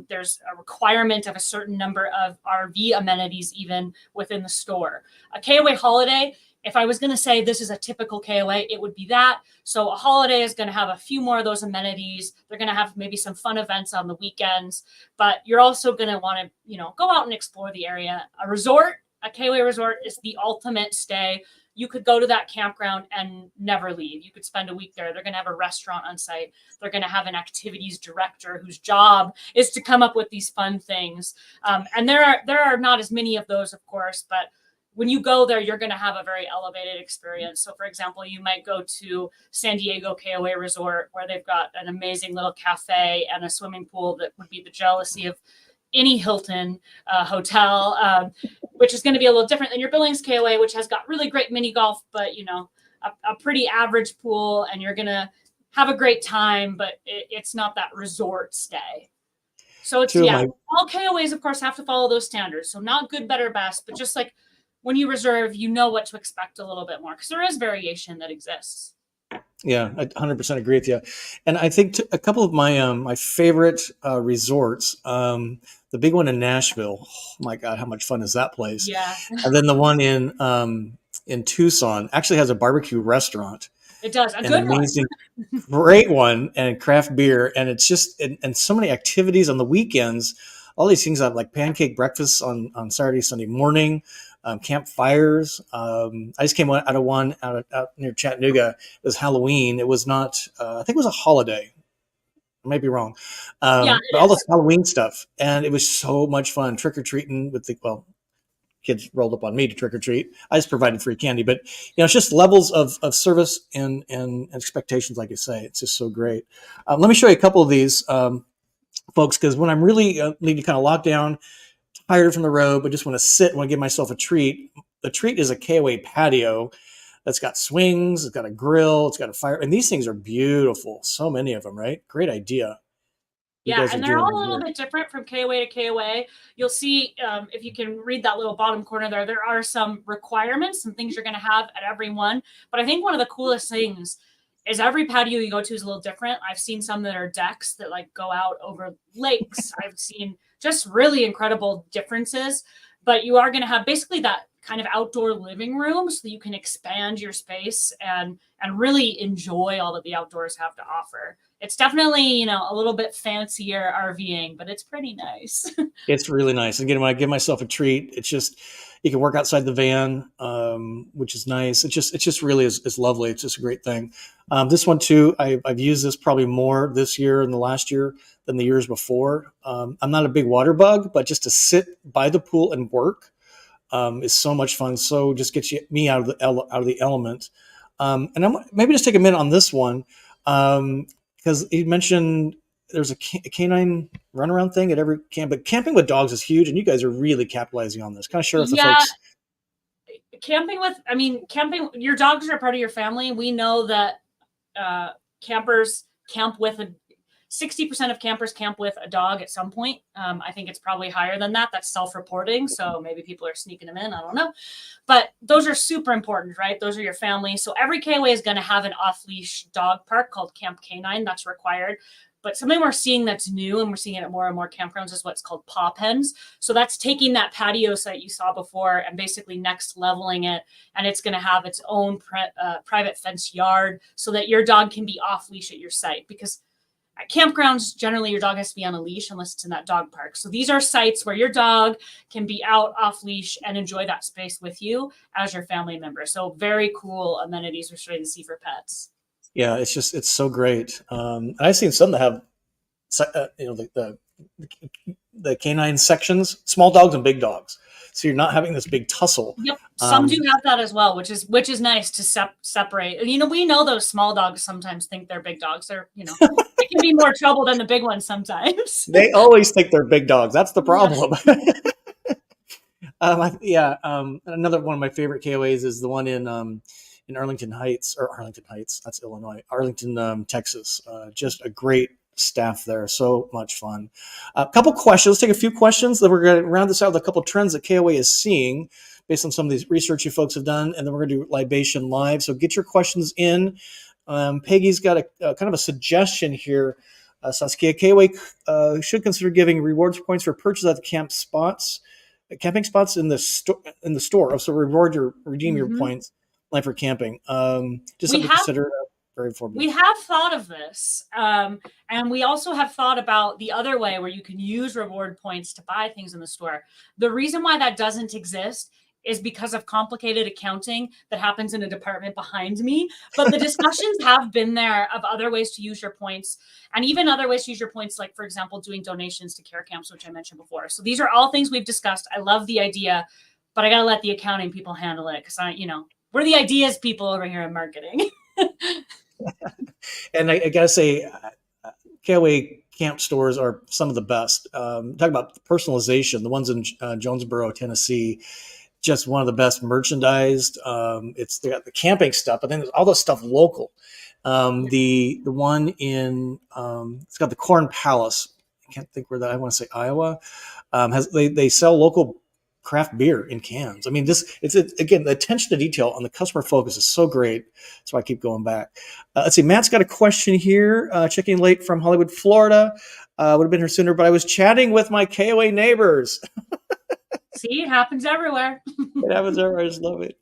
There's a requirement of a certain number of RV amenities even within the store. A KOA holiday, if I was going to say this is a typical KOA, it would be that. So a holiday is going to have a few more of those amenities. They're going to have maybe some fun events on the weekends, but you're also going to want to, you know, go out and explore the area. A resort, a KOA resort is the ultimate stay. You could go to that campground and never leave. You could spend a week there. They're going to have a restaurant on site. They're going to have an activities director whose job is to come up with these fun things. And there are not as many of those, of course, but when you go there, you're going to have a very elevated experience. So for example, you might go to San Diego KOA Resort, where they've got an amazing little cafe and a swimming pool that would be the jealousy of any Hilton hotel, which is going to be a little different than your Billings KOA, which has got really great mini golf, but you know, a pretty average pool, and you're going to have a great time, but it's not that resort stay. So it's, all KOAs, of course, have to follow those standards. So not good, better, best, but just like when you reserve, you know what to expect a little bit more, because there is variation that exists. Yeah, I 100% agree with you. And I think a couple of my my favorite resorts, the big one in Nashville, oh my God, how much fun is that place? Yeah. And then the one in Tucson actually has a barbecue restaurant. It does. An amazing, great one, and craft beer. And it's just, and so many activities on the weekends, all these things like pancake breakfasts on Saturday, Sunday morning. Campfires. I just came out of one out near Chattanooga. It was Halloween. It was not, I think it was a holiday. I might be wrong. But all this Halloween stuff. And it was so much fun. Trick or treating with kids rolled up on me to trick or treat. I just provided free candy, but you know, it's just levels of service and expectations. Like you say, it's just so great. Let me show you a couple of these, folks, because when I'm really need to kind of lock down, tired from the road, but just want to sit, want to give myself a treat. The treat is a KOA patio that's got swings, it's got a grill, it's got a fire, and these things are beautiful. So many of them, right? Great idea. Yeah, and they're all a little bit different from KOA to KOA. You'll see, if you can read that little bottom corner there are some requirements, some things you're going to have at every one. But I think one of the coolest things is every patio you go to is a little different. I've seen some that are decks that like go out over lakes. I've seen just really incredible differences, but you are going to have basically that kind of outdoor living room so that you can expand your space and really enjoy all that the outdoors have to offer. It's definitely, you know, a little bit fancier RVing, but it's pretty nice. It's really nice. Again, when I give myself a treat, it's just, you can work outside the van, which is nice. It just really is lovely. It's just a great thing. This one too, I've used this probably more this year and the last year than the years before. I'm not a big water bug, but just to sit by the pool and work is so much fun. So just gets me out of the element. And I'm maybe just take a minute on this one because you mentioned there's a canine runaround thing at every camp, but camping with dogs is huge, and you guys are really capitalizing on this. Kind of share with the folks. Camping, your dogs are part of your family. We know that campers camp with 60% of campers camp with a dog at some point. I think it's probably higher than that. That's self-reporting. So maybe people are sneaking them in. I don't know. But those are super important, right? Those are your family. So every KOA is going to have an off-leash dog park called Camp Canine. That's required. But something we're seeing that's new, and we're seeing it at more and more campgrounds, is what's called paw pens. So that's taking that patio site you saw before and basically next leveling it. And it's going to have its own private fence yard so that your dog can be off leash at your site. Because at campgrounds, generally your dog has to be on a leash unless it's in that dog park. So these are sites where your dog can be out off leash and enjoy that space with you as your family member. So very cool amenities we're starting to see for pets. Yeah, it's so great. I've seen some that have, the canine sections, small dogs and big dogs. So you're not having this big tussle. Yep, some do have that as well, which is nice to separate. You know, we know those small dogs sometimes think they're big dogs. They're, you know, they can be more trouble than the big ones sometimes. They always think they're big dogs. That's the problem. Another one of my favorite KOAs is the one in in Arlington Heights, that's Illinois, Arlington, Texas. Just a great staff there. So much fun. A couple questions. Let's take a few questions. Then we're going to round this out with a couple trends that KOA is seeing based on some of these research you folks have done. And then we're going to do Libation Live. So get your questions in. Peggy's got a kind of a suggestion here. Saskia, KOA should consider giving rewards points for purchase at the camping spots in the store. So redeem your points like for camping. Just something to consider. Very informative. We have thought of this, and we also have thought about the other way where you can use reward points to buy things in the store. The reason why that doesn't exist is because of complicated accounting that happens in a department behind me. But the discussions have been there of other ways to use your points, and even other ways to use your points, like, for example, doing donations to care camps, which I mentioned before. So these are all things we've discussed. I love the idea, but I got to let the accounting people handle it because we're the ideas people over here in marketing. And I got to say, KOA camp stores are some of the best. Talk about personalization. The ones in Jonesboro, Tennessee, just one of the best merchandised. They got the camping stuff, but then there's all the stuff local. The one in it's got the Corn Palace. I can't think where that. I want to say Iowa. They sell local craft beer in cans. I mean, again, the attention to detail on the customer focus is so great. That's why I keep going back. Let's see. Matt's got a question here. Checking late from Hollywood, Florida. Would have been here sooner, but I was chatting with my KOA neighbors. See, it happens everywhere. It happens everywhere. I just love it.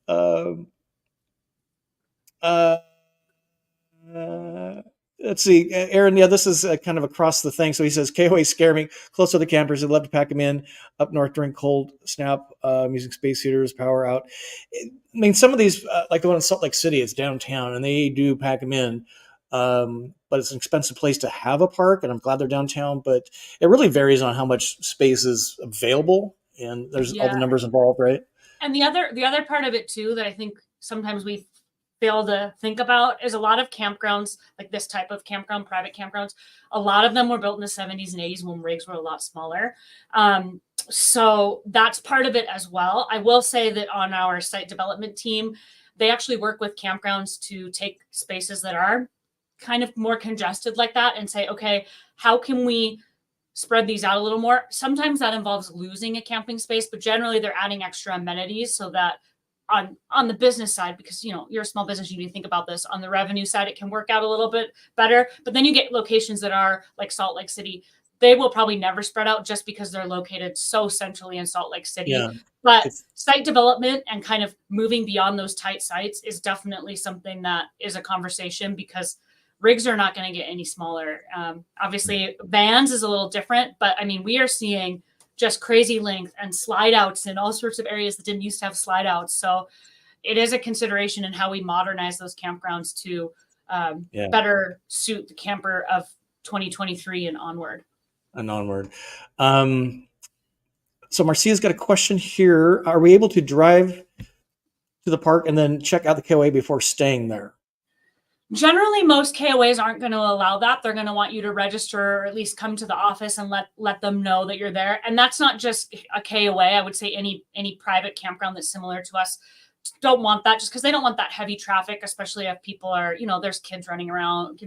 Let's see, Aaron. Yeah, this is kind of across the thing. So he says, KOA scare me. Close to the campers. I'd love to pack them in up north during cold snap. Using space heaters, power out. I mean, some of these, like the one in Salt Lake City, it's downtown, and they do pack them in. But it's an expensive place to have a park, and I'm glad they're downtown. But it really varies on how much space is available, and there's all the numbers involved, right? And the other part of it too that I think sometimes we fail to think about is a lot of campgrounds, like this type of campground, private campgrounds, a lot of them were built in the 70s and 80s when rigs were a lot smaller. So that's part of it as well. I will say that on our site development team, they actually work with campgrounds to take spaces that are kind of more congested like that and say, okay, how can we spread these out a little more? Sometimes that involves losing a camping space, but generally they're adding extra amenities so that on the business side, because you're a small business, you need to think about this. On the revenue side, it can work out a little bit better. But then you get locations that are like Salt Lake City. They will probably never spread out just because they're located so centrally in Salt Lake City. Yeah. But site development and kind of moving beyond those tight sites is definitely something that is a conversation, because rigs are not going to get any smaller. Obviously, vans is a little different, but I mean, we are seeing just crazy length and slide outs in all sorts of areas that didn't used to have slide outs. So it is a consideration in how we modernize those campgrounds to better suit the camper of 2023 and onward. So Marcia's got a question here. Are we able to drive to the park and then check out the KOA before staying there? Generally, most KOAs aren't going to allow that. They're going to want you to register or at least come to the office and let them know that you're there. And that's not just a KOA. I would say any private campground that's similar to us don't want that, just because they don't want that heavy traffic, especially if people are, there's kids running around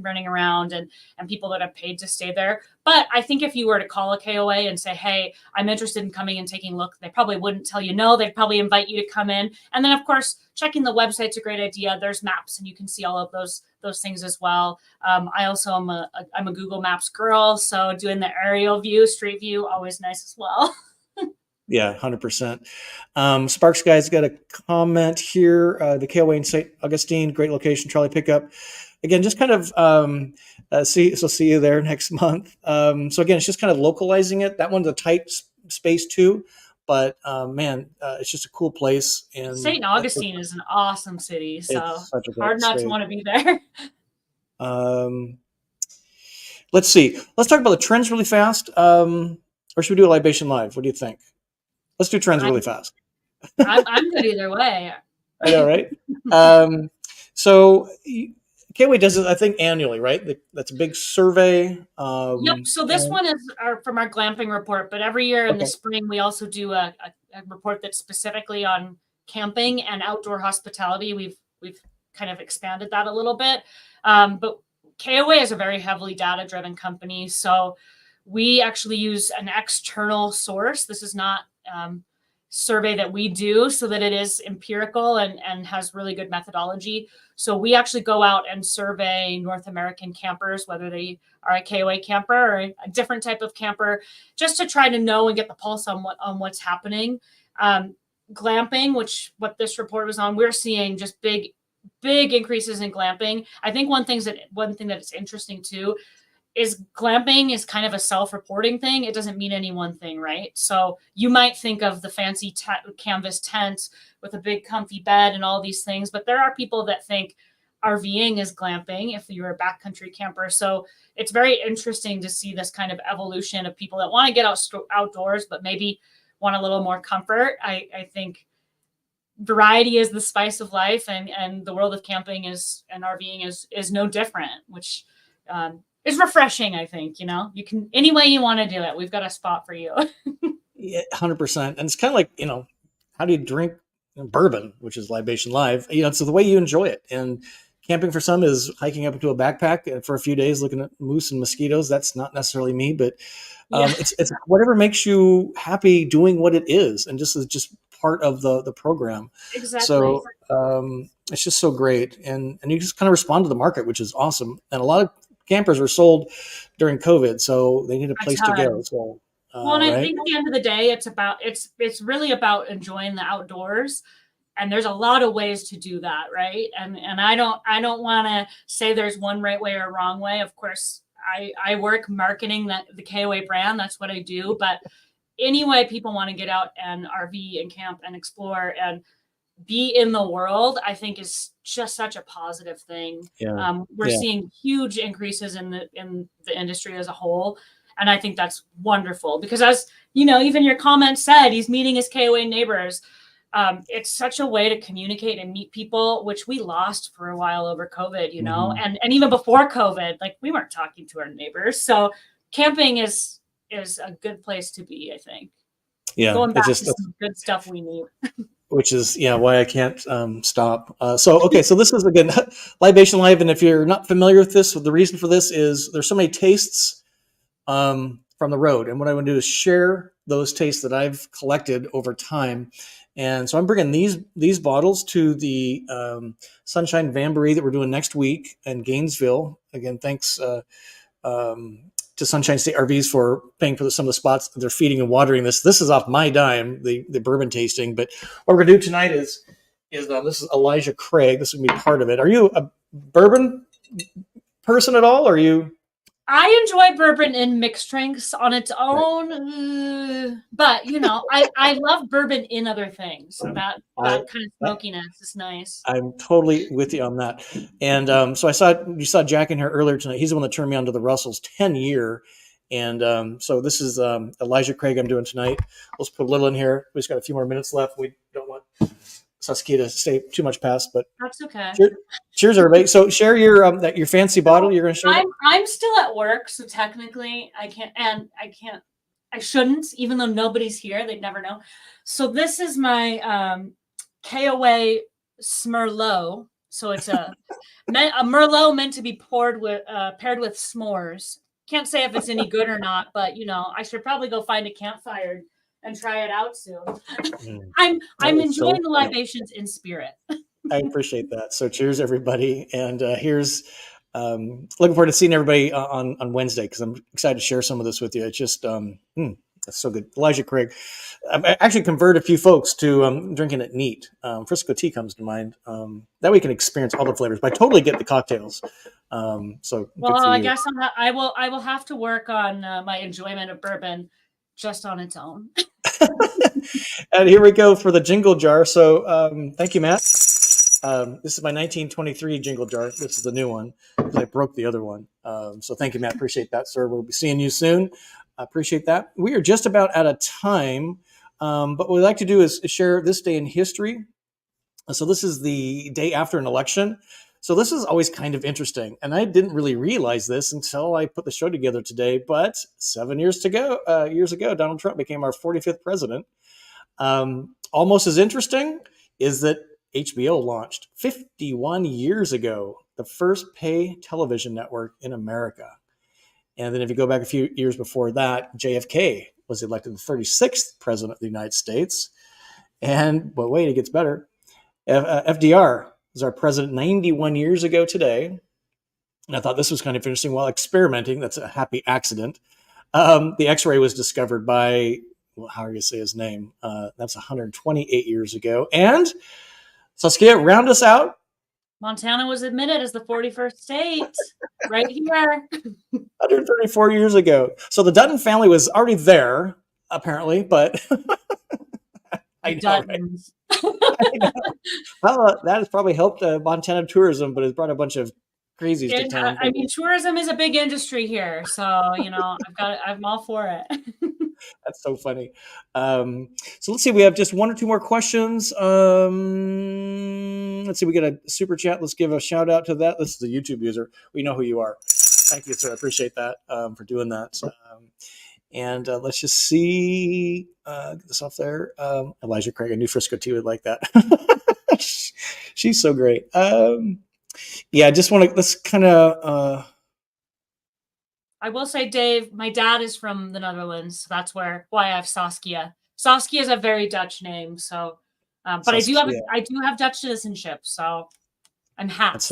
and people that have paid to stay there. But I think if you were to call a KOA and say, hey, I'm interested in coming and taking a look, they probably wouldn't tell you no. They'd probably invite you to come in. And then, of course, checking the website's a great idea. There's maps and you can see all of those things as well. I also am I'm a Google Maps girl, so doing the aerial view, street view, always nice as well. Yeah, 100%. Sparks Guy's got a comment here. The KOA in St. Augustine, great location, trolley pickup. Again, just kind of see you there next month. So again, it's just kind of localizing it. That one's a tight space too, but man, it's just a cool place. And St. Augustine is an awesome city, so hard not to want to be there. Let's see. Let's talk about the trends really fast. Or should we do a Libation Live? What do you think? Let's do trends really fast. I'm good either way. I know, right? So KOA does it, I think, annually, right? That's a big survey. Yep. So this one is from our glamping report, but every year in the spring, we also do a report that's specifically on camping and outdoor hospitality. We've kind of expanded that a little bit. But KOA is a very heavily data-driven company, so we actually use an external source. This is not survey that we do, so that it is empirical and has really good methodology. So we actually go out and survey North American campers, whether they are a KOA camper or a different type of camper, just to try to know and get the pulse on what's happening. Glamping, what this report was on, we're seeing just big increases in glamping. I think one thing that is interesting too is glamping is kind of a self-reporting thing. It doesn't mean any one thing, right? So you might think of the fancy canvas tent with a big comfy bed and all these things, but there are people that think RVing is glamping if you're a backcountry camper. So it's very interesting to see this kind of evolution of people that want to get outdoors, but maybe want a little more comfort. I think variety is the spice of life, and the world of camping and RVing is no different, which is refreshing. I think, you can, any way you want to do it, we've got a spot for you. Yeah, 100%. And it's kind of like, how do you drink bourbon, which is Libation Live? It's the way you enjoy it. And camping for some is hiking up into a backpack for a few days, looking at moose and mosquitoes. That's not necessarily me, but it's whatever makes you happy doing what it is. And just is just part of the program. Exactly. So it's just so great. And you just kind of respond to the market, which is awesome. And a lot of campers were sold during COVID, so they need a place to go. So, well, and I think at the end of the day, it's really about enjoying the outdoors, and there's a lot of ways to do that, right? And I don't want to say there's one right way or wrong way. Of course, I work marketing the KOA brand. That's what I do. But anyway, people want to get out and RV and camp and explore and be in the world, I think is just such a positive thing. Yeah. We're seeing huge increases in the industry as a whole. And I think that's wonderful because, as even your comment said, he's meeting his KOA neighbors. It's such a way to communicate and meet people, which we lost for a while over COVID, and even before COVID, like we weren't talking to our neighbors. So camping is a good place to be, I think. Yeah. Going back to some good stuff we need. Which is why I can't stop. So this is again Libation Live, and if you're not familiar with this, the reason for this is there's so many tastes from the road, and what I want to do is share those tastes that I've collected over time. And so I'm bringing these bottles to the Sunshine Vanlife that we're doing next week in Gainesville. Again, thanks to Sunshine State RVs for paying for some of the spots that they're feeding and watering this. This is off my dime, the bourbon tasting. But what we're going to do tonight is this is Elijah Craig. This will be part of it. Are you a bourbon person at all? Or are you? I enjoy bourbon in mixed drinks on its own, but I love bourbon in other things. So that kind of smokiness is nice. I'm totally with you on that. And so you saw Jack in here earlier tonight. He's the one that turned me on to the Russell's 10-year. And so this is Elijah Craig I'm doing tonight. Let's put a little in here. We just got a few more minutes left. We don't want Saskia to stay too much past, but that's okay. Cheers, everybody. So share your fancy bottle. You're going to share. I'm still at work, so technically I shouldn't, even though nobody's here. They'd never know. So this is my KOA Merlot. So it's a Merlot meant to be paired with s'mores. Can't say if it's any good or not, but I should probably go find a campfire and try it out soon. I'm enjoying the libations in spirit. I appreciate that. So cheers, everybody. And here's looking forward to seeing everybody on Wednesday, because I'm excited to share some of this with you. It's just that's so good. Elijah Craig. I've actually converted a few folks to drinking it neat. Frisco tea comes to mind. That way you can experience all the flavors, but I totally get the cocktails. I guess I will have to work on my enjoyment of bourbon just on its own. And here we go for the jingle jar. So thank you, Matt. This is my 1923 jingle jar. This is the new one because I broke the other one. So thank you, Matt. Appreciate that, sir. We'll be seeing you soon. I appreciate that. We are just about out of time, but what we'd like to do is share this day in history. So this is the day after an election. So this is always kind of interesting. And I didn't really realize this until I put the show together today. But 7 years ago, Donald Trump became our 45th president. Almost as interesting is that HBO launched 51 years ago, the first pay television network in America. And then if you go back a few years before that, JFK was elected the 36th president of the United States. But wait, it gets better. FDR was our president 91 years ago today. And I thought this was kind of interesting. While experimenting, that's a happy accident. The X-ray was discovered by, well, how do you say his name? That's 128 years ago. And Saskia, round us out. Montana was admitted as the 41st state right here. 134 years ago. So the Dutton family was already there, apparently, but I know, right? I know. Well, that has probably helped Montana tourism, but it's brought a bunch of crazies to town. I mean, tourism is a big industry here, so I'm all for it. That's so funny. So let's see. We have just one or two more questions. Let's see. We got a super chat. Let's give a shout out to that. This is a YouTube user. We know who you are. Thank you, sir. I appreciate that for doing that. And let's just see. Get this off there. Elijah Craig. I knew Frisco T would like that. She's so great. Yeah, I just want to. Let's kind of. I will say, Dave, my dad is from the Netherlands. So that's why I have Saskia. Saskia is a very Dutch name, so but Saskia. I do have Dutch citizenship, so I'm half. That's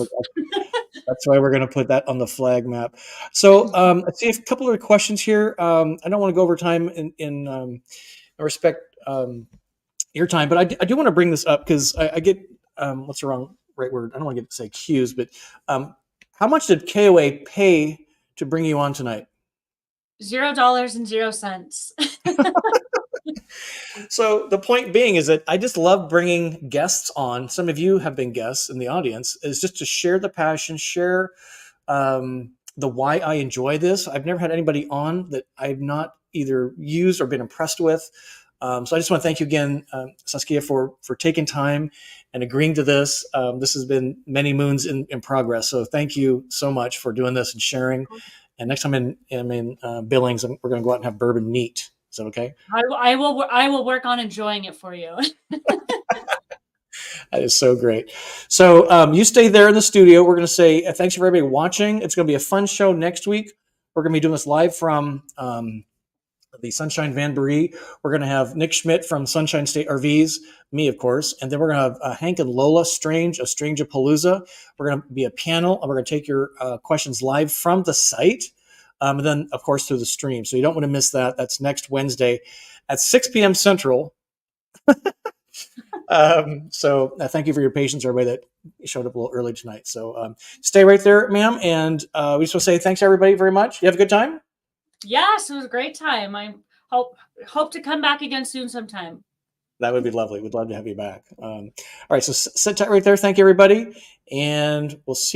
why we're going to put that on the flag map. So let's see a couple of questions here. I don't want to go over time in respect your time, but I do want to bring this up because I get what's the right word? I don't want to say accused, but how much did KOA pay to bring you on tonight? $0.00. So the point being is that I just love bringing guests on. Some of you have been guests in the audience, is just to share the passion, share the why I enjoy this. I've never had anybody on that I've not either used or been impressed with. So I just want to thank you again, Saskia, for taking time and agreeing to this. This has been many moons in progress. So thank you so much for doing this and sharing. And next time I'm in Billings, we're going to go out and have bourbon neat. Is that okay? I will work on enjoying it for you. That is so great. So you stay there in the studio. We're going to say thanks for everybody watching. It's going to be a fun show next week. We're going to be doing this live from the Sunshine Vanbury. We're going to have Nick Schmidt from Sunshine State RVs, me, of course. And then we're going to have Hank and Lola Strange of Strange-a-Palooza. We're going to be a panel, and we're going to take your questions live from the site. And then, of course, through the stream. So you don't want to miss that. That's next Wednesday at 6 p.m. Central. So thank you for your patience, everybody that showed up a little early tonight. So stay right there, ma'am. And we just want to say thanks, everybody, very much. You have a good time? Yes, it was a great time. I hope to come back again soon sometime. That would be lovely. We'd love to have you back. All right, so sit tight right there. Thank you, everybody. And we'll see